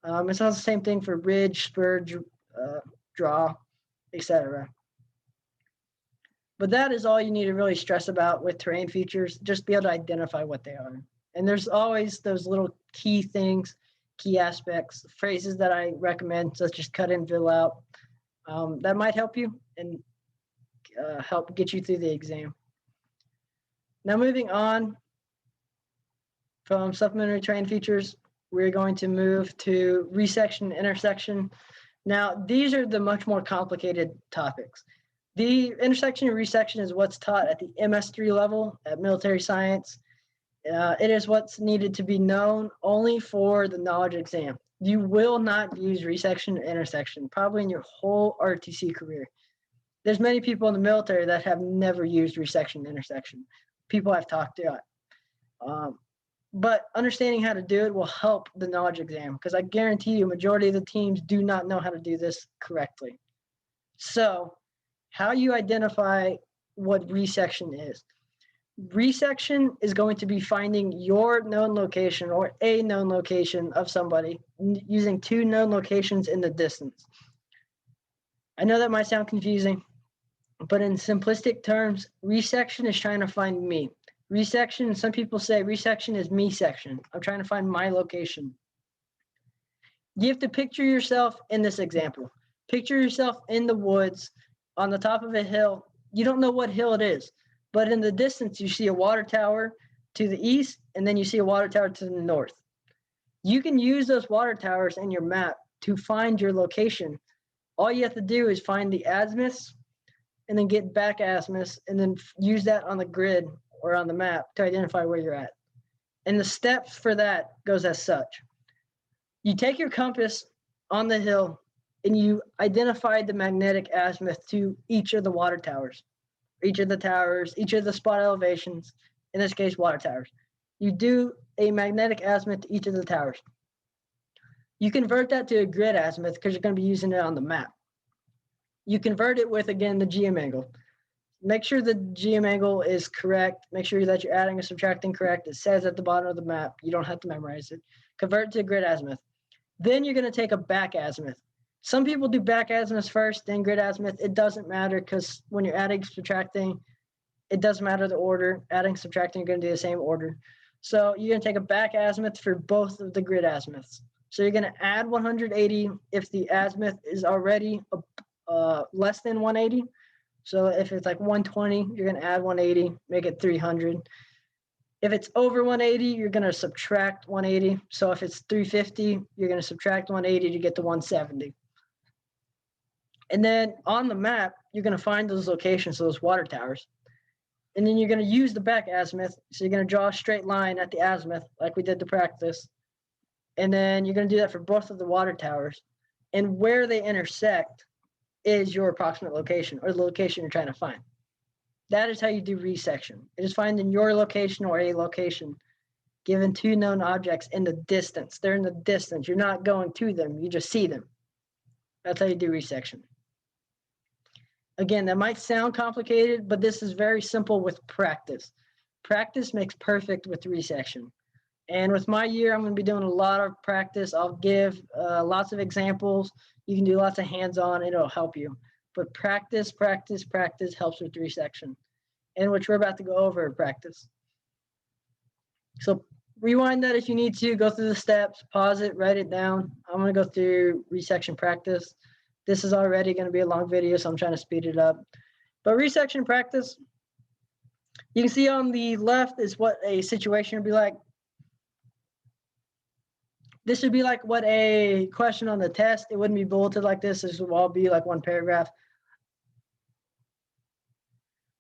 It's also the same thing for ridge, spur, draw, etc. But that is all you need to really stress about with terrain features. Just be able to identify what they are. And there's always those little key things, key aspects, phrases that I recommend, such as cut in, fill out. That might help you and help get you through the exam. Now moving on from supplementary terrain features, we're going to move to resection, intersection. Now these are the much more complicated topics. The intersection and resection is what's taught at the MS3 level at military science. It is what's needed to be known only for the knowledge exam. You will not use resection or intersection probably in your whole RTC career. There's many people in the military that have never used resection and intersection. People I've talked to. But understanding how to do it will help the knowledge exam because I guarantee you a majority of the teams do not know how to do this correctly. So how you identify what resection is. Resection is going to be finding your known location or a known location of somebody using two known locations in the distance. I know that might sound confusing, but in simplistic terms, resection is trying to find me. Resection, some people say resection is me section. I'm trying to find my location. You have to picture yourself in this example. Picture yourself in the woods on the top of a hill. You don't know what hill it is, but in the distance, you see a water tower to the east, and then you see a water tower to the north. You can use those water towers in your map to find your location. All you have to do is find the azimuths and then get back azimuths and then use that on the grid or on the map to identify where you're at. And the steps for that goes as such. You take your compass on the hill and you identify the magnetic azimuth to each of the water towers, each of the towers, each of the spot elevations, in this case, water towers. You do a magnetic azimuth to each of the towers. You convert that to a grid azimuth because you're going to be using it on the map. You convert it with, again, the GM angle. Make sure the GM angle is correct. Make sure that you're adding and subtracting correct. It says at the bottom of the map. You don't have to memorize it. Convert it to a grid azimuth. Then you're going to take a back azimuth. Some people do back azimuth first, then grid azimuth. It doesn't matter because when you're adding, subtracting, it doesn't matter the order. Adding, subtracting, you're going to do the same order. So you're going to take a back azimuth for both of the grid azimuths. So you're going to add 180 if the azimuth is already less than 180. So if it's like 120, you're going to add 180, make it 300. If it's over 180, you're going to subtract 180. So if it's 350, you're going to subtract 180 to get to 170. And then on the map, you're going to find those locations, so those water towers. And then you're going to use the back azimuth. So you're going to draw a straight line at the azimuth like we did to practice. And then you're going to do that for both of the water towers. And where they intersect is your approximate location or the location you're trying to find. That is how you do resection. It is finding your location or a location given two known objects in the distance. They're in the distance. You're not going to them. You just see them. That's how you do resection. Again, that might sound complicated, but this is very simple with practice. Practice makes perfect with resection. And with my year, I'm going to be doing a lot of practice. I'll give lots of examples. You can do lots of hands-on. It'll help you. But practice, practice, practice helps with resection, and which we're about to go over practice. So rewind that if you need to. Go through the steps, pause it, write it down. I'm going to go through resection practice. This is already going to be a long video, so I'm trying to speed it up. But resection practice, you can see on the left is what a situation would be like. This would be like what a question on the test. It wouldn't be bulleted like this. This would all be like one paragraph.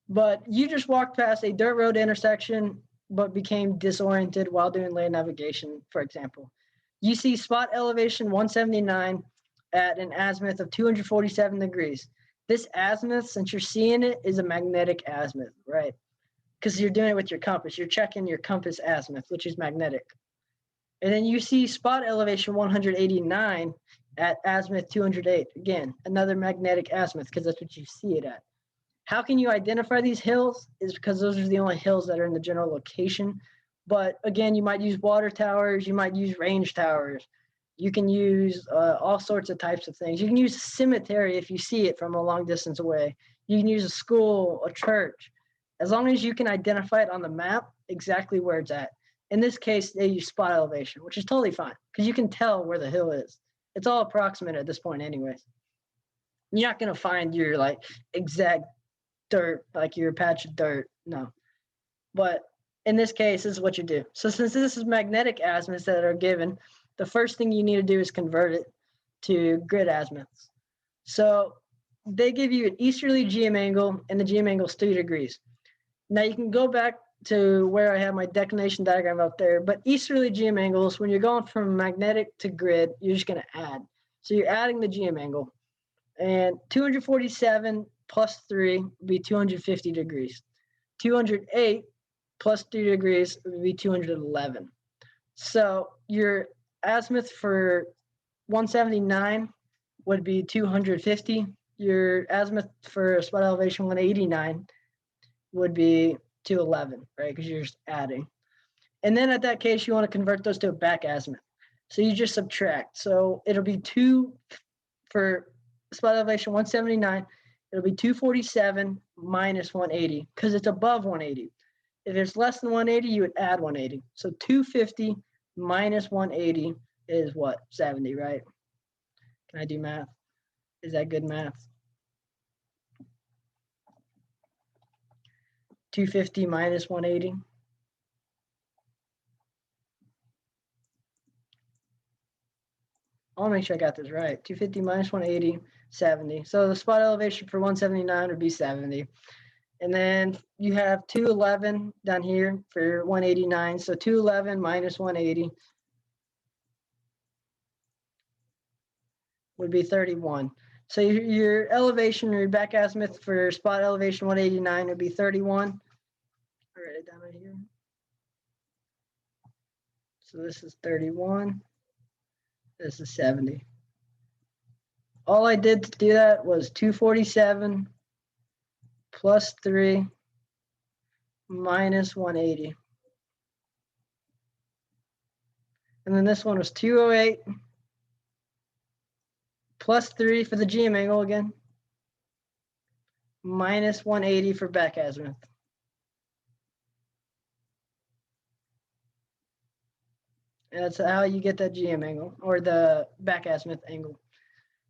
But you just walked past a dirt road intersection, but became disoriented while doing land navigation, for example. You see spot elevation 179 at an azimuth of 247 degrees. This azimuth, since you're seeing it, is a magnetic azimuth, right? Because you're doing it with your compass. You're checking your compass azimuth, which is magnetic. And then you see spot elevation 189 at azimuth 208. Again, another magnetic azimuth because that's what you see it at. How can you identify these hills? Is because those are the only hills that are in the general location. But again, you might use water towers. You might use range towers. You can use all sorts of types of things. You can use a cemetery if you see it from a long distance away. You can use a school, a church. As long as you can identify it on the map exactly where it's at. In this case, they use spot elevation, which is totally fine because you can tell where the hill is. It's all approximate at this point anyways. You're not going to find your like exact dirt, like your patch of dirt, no. But in this case, this is what you do. So since this is magnetic azimuths that are given, the first thing you need to do is convert it to grid azimuths. So they give you an easterly GM angle, and the GM angle is 3 degrees. Now you can go back to where I have my declination diagram up there, but easterly GM angles, when you're going from magnetic to grid, you're just going to add. So you're adding the GM angle, and 247 plus 3 would be 250 degrees. 208 plus 3 degrees would be 211. So your azimuth for 179 would be 250. Your azimuth for spot elevation 189 would be 211, right? Because you're just adding. And then at that case, you want to convert those to a back azimuth. So you just subtract. So it'll be 2 for spot elevation 179. It'll be 247 minus 180 because it's above 180. If it's less than 180, you would add 180. So 250 minus 180 is what? 70, right? Can I do math? Is that good math? 250 minus 180. I want to make sure I got this right. 250 minus 180, 70. So the spot elevation for 179 would be 70. And then you have 211 down here for 189. So 211 minus 180 would be 31. So your elevation, your back azimuth for spot elevation 189 would be 31. I'll write it down right here. So this is 31. This is 70. All I did to do that was 247 plus 3 minus 180. And then this one was 208 plus 3 for the GM angle again, minus 180 for back azimuth. And that's how you get that GM angle or the back azimuth angle.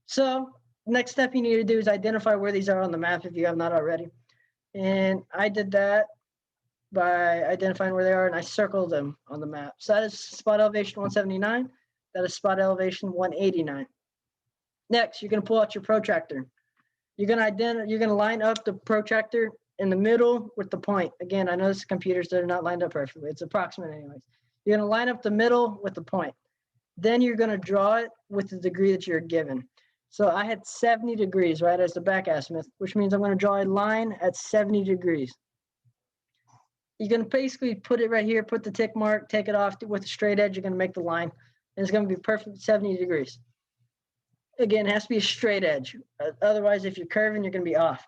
So next step you need to do is identify where these are on the map if you have not already. And I did that by identifying where they are, and I circled them on the map. So that is spot elevation 179. That is spot elevation 189. Next, you're going to pull out your protractor. You're going to line up the protractor in the middle with the point. Again, I know this is computers that are not lined up perfectly. It's approximate anyways. You're going to line up the middle with the point. Then you're going to draw it with the degree that you're given. So I had 70 degrees, right, as the back azimuth, which means I'm going to draw a line at 70 degrees. You're going to basically put it right here, put the tick mark, take it off with a straight edge. You're going to make the line, and it's going to be perfect 70 degrees. Again, it has to be a straight edge. Otherwise, if you're curving, you're going to be off.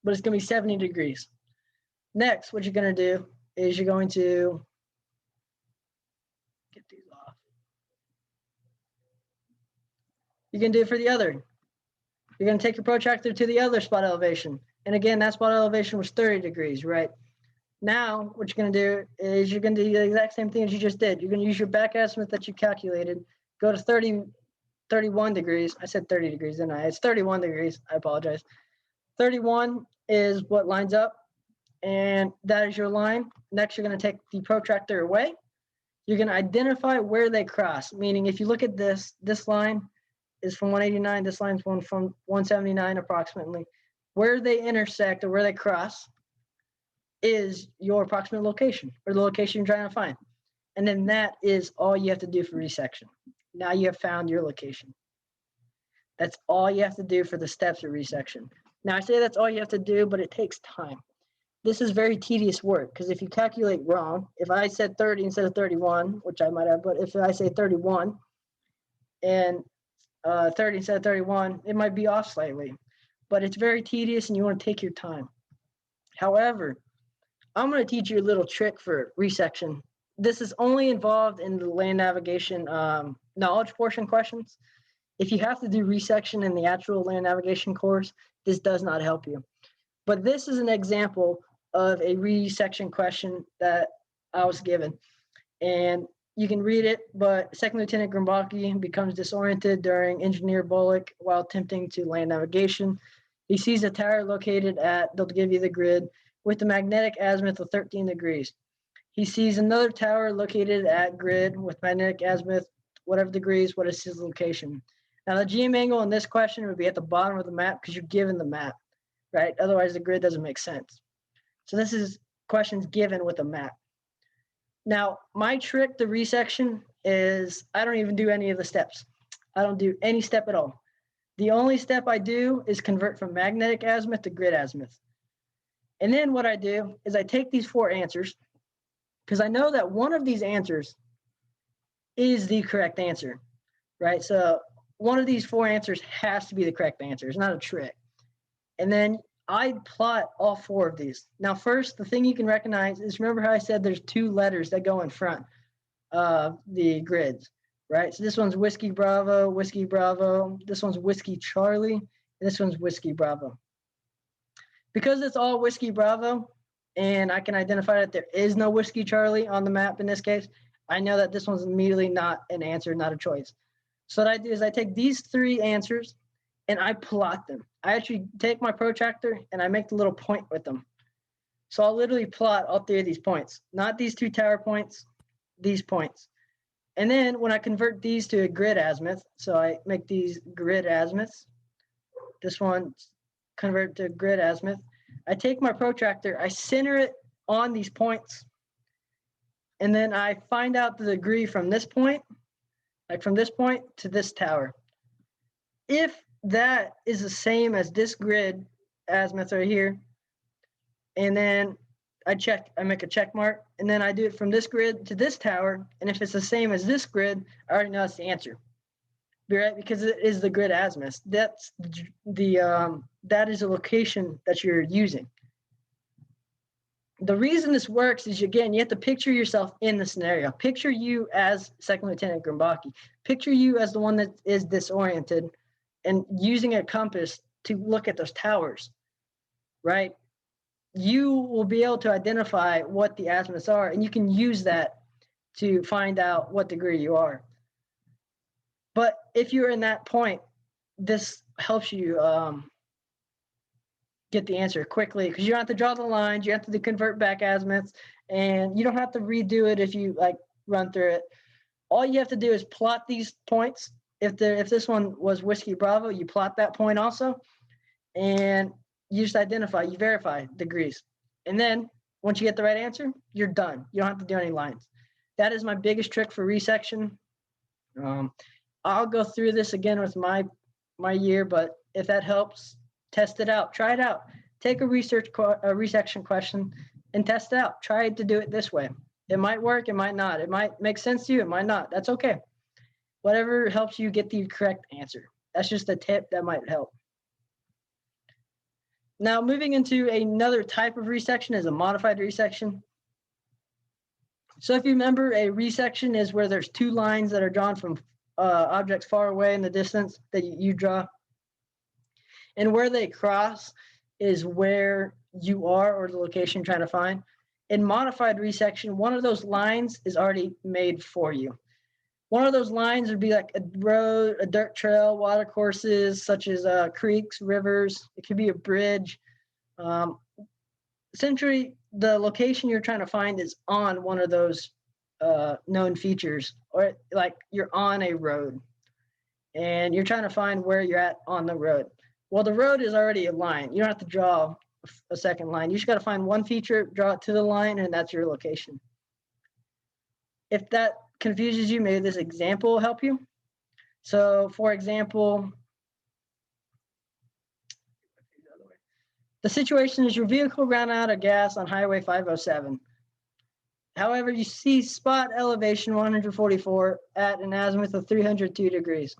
But it's going to be 70 degrees. Next, what you're going to do is you're going to get these off. You can do it for the other. You're going to take your protractor to the other spot elevation. And again, that spot elevation was 30 degrees, right? Now, what you're going to do is you're going to do the exact same thing as you just did. You're going to use your back azimuth that you calculated, go to 31 degrees. I said 30 degrees, didn't I? It's 31 degrees. I apologize. 31 is what lines up, and that is your line. Next, you're going to take the protractor away. You're going to identify where they cross, meaning if you look at this line is from 189, this line's from 179 approximately. Where they intersect or where they cross is your approximate location or the location you're trying to find. And then that is all you have to do for resection. Now you have found your location. That's all you have to do for the steps of resection. Now I say that's all you have to do, but it takes time. This is very tedious work because if you calculate wrong, if I said 30 instead of 31, which I might have, but if I say 31 and 30 instead of 31, it might be off slightly, but it's very tedious and you want to take your time. However, I'm going to teach you a little trick for resection. This is only involved in the land navigation knowledge portion questions. If you have to do resection in the actual land navigation course, this does not help you. But this is an example of a resection question that I was given. And you can read it, but Second Lieutenant Grimbaki becomes disoriented during Engineer Bullock while attempting to land navigation. He sees a tower located at, they'll give you the grid, with the magnetic azimuth of 13 degrees. He sees another tower located at grid with magnetic azimuth, whatever degrees, what is his location? Now the GM angle in this question would be at the bottom of the map because you're given the map, right? Otherwise the grid doesn't make sense. So this is questions given with a map. Now, my trick to resection is I don't even do any of the steps. I don't do any step at all. The only step I do is convert from magnetic azimuth to grid azimuth. And then what I do is I take these 4 answers because I know that one of these answers is the correct answer, right? So one of these 4 answers has to be the correct answer. It's not a trick. And then I plot all 4 of these. Now, first, the thing you can recognize is, remember how I said there's 2 letters that go in front of the grids, right? So this one's Whiskey Bravo, Whiskey Bravo. This one's Whiskey Charlie, and this one's Whiskey Bravo. Because it's all Whiskey Bravo, and I can identify that there is no Whiskey Charlie on the map in this case, I know that this one's immediately not an answer, not a choice. So what I do is I take these 3 answers, and I plot them. I actually take my protractor and I make the little point with them. So I'll literally plot all 3 of these points, not these 2 tower points, these points. And then when I convert these to a grid azimuth, so I make these grid azimuths, this one convert to grid azimuth, I take my protractor, I center it on these points, and then I find out the degree from this point, like from this point to this tower. If that is the same as this grid azimuth right here, and then I make a check mark, and then I do it from this grid to this tower, and if it's the same as this grid, I already know that's the answer, right? Because it is the grid azimuth. That's that is a location that you're using. The reason this works is, again, you have to picture yourself in the scenario. Picture you as Second Lieutenant Grimbaki. Picture you as the one that is disoriented and using a compass to look at those towers, right? You will be able to identify what the azimuths are, and you can use that to find out what degree you are. But if you're in that point, this helps you get the answer quickly because you don't have to draw the lines, you have to convert back azimuths, and you don't have to redo it if you run through it. All you have to do is plot these points. If this one was Whiskey Bravo, you plot that point also, and you just identify, you verify degrees. And then once you get the right answer, you're done. You don't have to do any lines. That is my biggest trick for resection. I'll go through this again with my year, but if that helps, test it out. Try it out. Take a resection question and test it out. Try to do it this way. It might work, it might not. It might make sense to you, it might not. That's okay. Whatever helps you get the correct answer. That's just a tip that might help. Now, moving into another type of resection is a modified resection. So if you remember, a resection is where there's 2 lines that are drawn from objects far away in the distance that you draw. And where they cross is where you are or the location you're trying to find. In modified resection, one of those lines is already made for you. One of those lines would be like a road, a dirt trail, water courses, such as creeks, rivers. It could be a bridge. Essentially, the location you're trying to find is on one of those known features, or like you're on a road and you're trying to find where you're at on the road. Well, the road is already a line. You don't have to draw a second line. You just got to find one feature, draw it to the line, and that's your location. If that confuses you, maybe this example will help you. So, for example, the situation is your vehicle ran out of gas on Highway 507. However, you see spot elevation 144 at an azimuth of 302 degrees.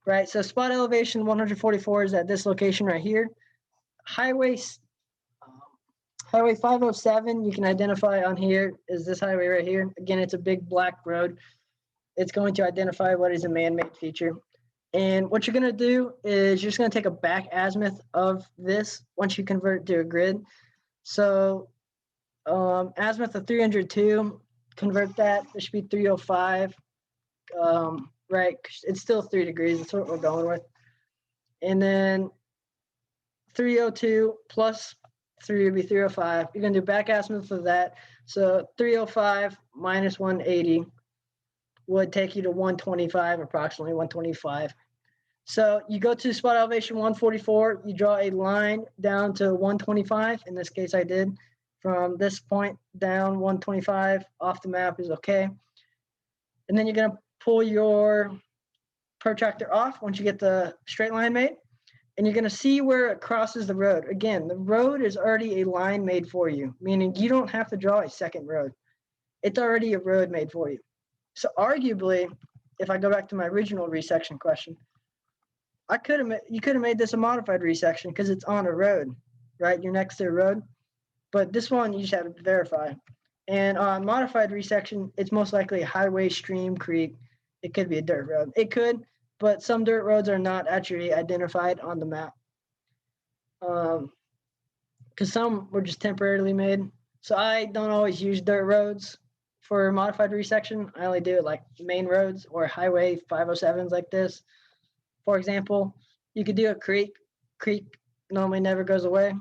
Right, so spot elevation 144 is at this location right here. Highway 507, you can identify on here is this highway right here. Again, it's a big black road. It's going to identify what is a man-made feature. And what you're going to do is you're just going to take a back azimuth of this once you convert it to a grid. So azimuth of 302, convert that. It should be 305. Right, it's still 3 degrees. That's what we're going with. And then 302 plus 3 would be 305. You're going to do back azimuth of that. So 305 minus 180 would take you to 125, approximately 125. So you go to spot elevation 144. You draw a line down to 125. In this case, I did. From this point down, 125 off the map is okay. And then you're going to pull your protractor off once you get the straight line made, and you're going to see where it crosses the road. Again, the road is already a line made for you, meaning you don't have to draw a second road. It's already a road made for you. So arguably, if I go back to my original resection question, you could have made this a modified resection because it's on a road, right? You're next to a road, but this one you just have to verify. And on modified resection, it's most likely a highway, stream, creek. It could be a dirt road. It could, but some dirt roads are not actually identified on the map. Because some were just temporarily made. So I don't always use dirt roads for modified resection. I only do it like main roads or highway 507s like this. For example, you could do a creek. Creek normally never goes away.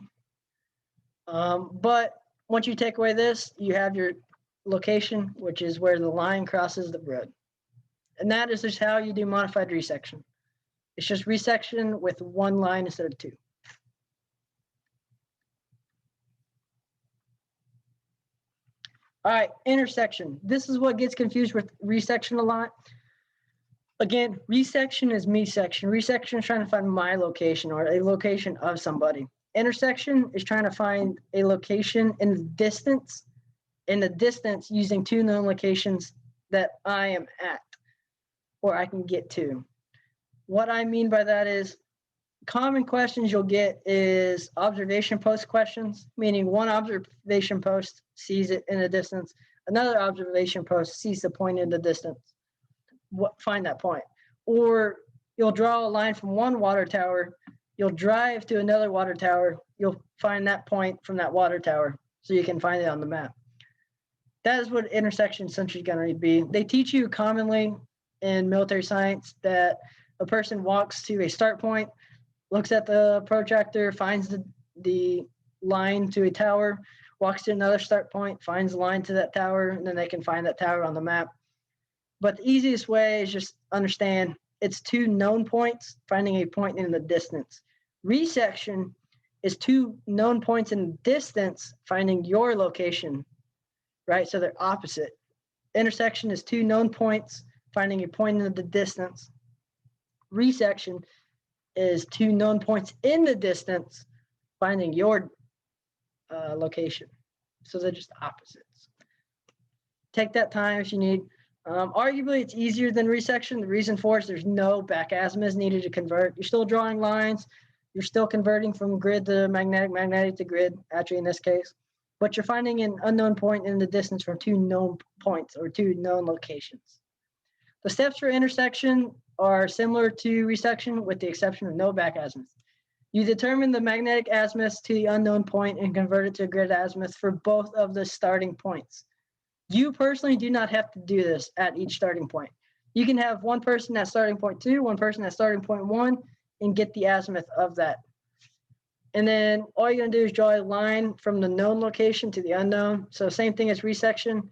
But once you take away this, you have your location, which is where the line crosses the road. And that is just how you do modified resection. It's just resection with one line instead of two. All right, intersection. This is what gets confused with resection a lot. Again, resection is me section. Resection is trying to find my location or a location of somebody. Intersection is trying to find a location in the distance using two known locations that I am at or I can get to. What I mean by that is common questions you'll get is observation post questions, meaning one observation post sees it in the distance, another observation post sees the point in the distance. Find that point. Or you'll draw a line from one water tower, you'll drive to another water tower, you'll find that point from that water tower so you can find it on the map. That is what intersection essentially is going to be. They teach you commonly in military science that a person walks to a start point, looks at the protractor, finds the line to a tower, walks to another start point, finds the line to that tower, and then they can find that tower on the map. But the easiest way is just understand it's two known points, finding a point in the distance. Resection is two known points in the distance, finding your location, right? So they're opposite. Intersection is two known points, finding a point in the distance. Resection is two known points in the distance, finding your location. So they're just opposites. Take that time if you need. Arguably, it's easier than resection. The reason for it is there's no back azimuths needed to convert. You're still drawing lines. You're still converting from grid to magnetic to grid, actually in this case. But you're finding an unknown point in the distance from two known points or two known locations. The steps for intersection are similar to resection with the exception of no back azimuth. You determine the magnetic azimuth to the unknown point and convert it to a grid azimuth for both of the starting points. You personally do not have to do this at each starting point. You can have one person at starting point 2, one person at starting point 1, and get the azimuth of that. And then all you're going to do is draw a line from the known location to the unknown. So same thing as resection.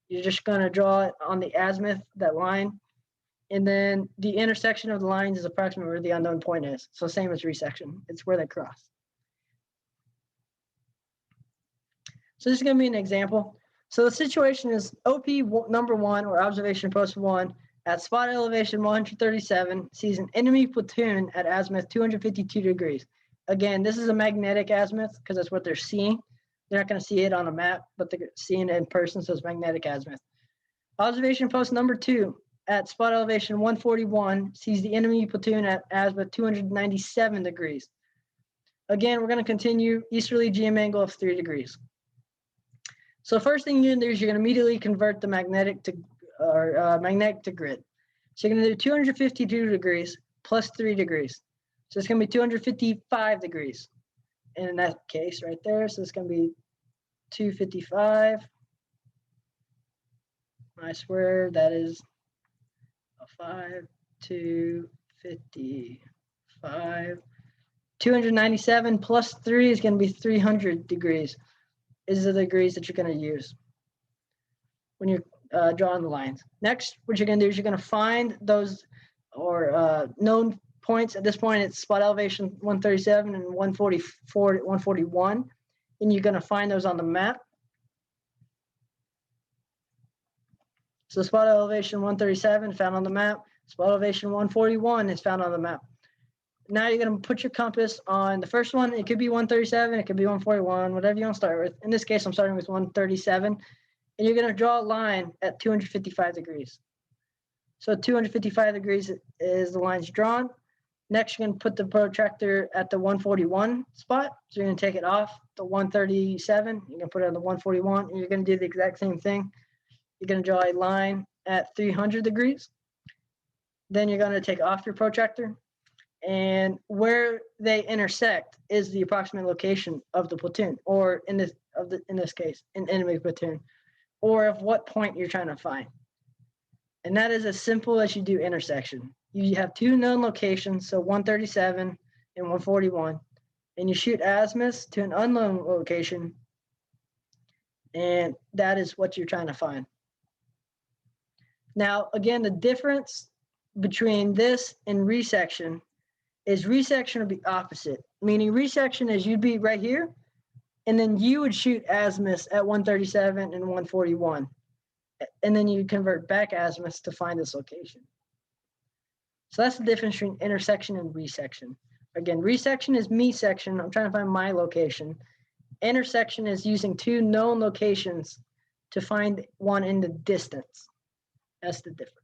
You're just going to draw it on the azimuth, that line. And then the intersection of the lines is approximately where the unknown point is. So same as resection. It's where they cross. So this is going to be an example. So the situation is OP number 1, or observation post 1, at spot elevation 137, sees an enemy platoon at azimuth 252 degrees. Again, this is a magnetic azimuth because that's what they're seeing. They're not going to see it on a map, but they're seeing it in person, so it's magnetic azimuth. Observation post number 2, at spot elevation 141, sees the enemy platoon at azimuth 297 degrees. Again, we're going to continue easterly GM angle of 3 degrees. So first thing you're going to do is you're going to immediately convert the magnetic to grid. So you're going to do 252 degrees plus 3 degrees. So it's going to be 255 degrees in that case right there. So it's going to be 255. I swear that is a 5, 255. 297 plus 3 is going to be 300 degrees. Is the degrees that you're going to use when you're drawing the lines. Next, what you're going to do is you're going to find those known points. At this point, it's spot elevation 137 and 141, and you're going to find those on the map. So spot elevation 137 found on the map. Spot elevation 141 is found on the map. Now you're going to put your compass on the first one. It could be 137, it could be 141, whatever you want to start with. In this case, I'm starting with 137. And you're going to draw a line at 255 degrees. So 255 degrees is the lines drawn. Next, you're going to put the protractor at the 141 spot. So you're going to take it off the 137. You're going to put it on the 141, and you're going to do the exact same thing. You're going to draw a line at 300 degrees. Then you're going to take off your protractor. And where they intersect is the approximate location of the platoon, or in this case, an enemy platoon, or of what point you're trying to find. And that is as simple as you do intersection. You have 2 known locations, so 137 and 141, and you shoot azimuths to an unknown location, and that is what you're trying to find. Now, again, the difference between this and resection is resection would be opposite, meaning resection is you'd be right here, and then you would shoot azimuths at 137 and 141, and then you convert back azimuths to find this location. So that's the difference between intersection and resection. Again, resection is me section. I'm trying to find my location. Intersection is using 2 known locations to find one in the distance. That's the difference.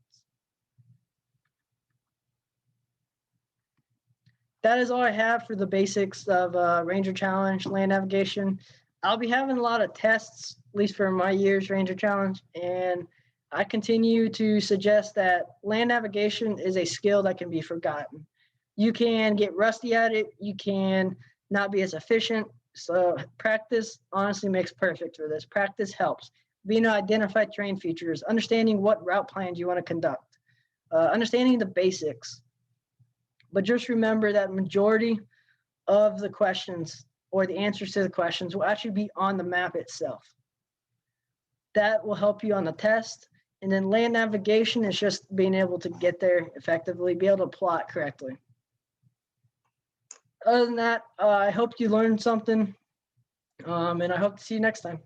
That is all I have for the basics of Ranger Challenge, land navigation. I'll be having a lot of tests, at least for my year's Ranger Challenge, and I continue to suggest that land navigation is a skill that can be forgotten. You can get rusty at it, you can not be as efficient, so practice honestly makes perfect for this. Practice helps. Being able to identify terrain features, understanding what route plans you want to conduct, understanding the basics. But just remember that majority of the questions or the answers to the questions will actually be on the map itself. That will help you on the test. And then land navigation is just being able to get there effectively, be able to plot correctly. Other than that, I hope you learned something, and I hope to see you next time.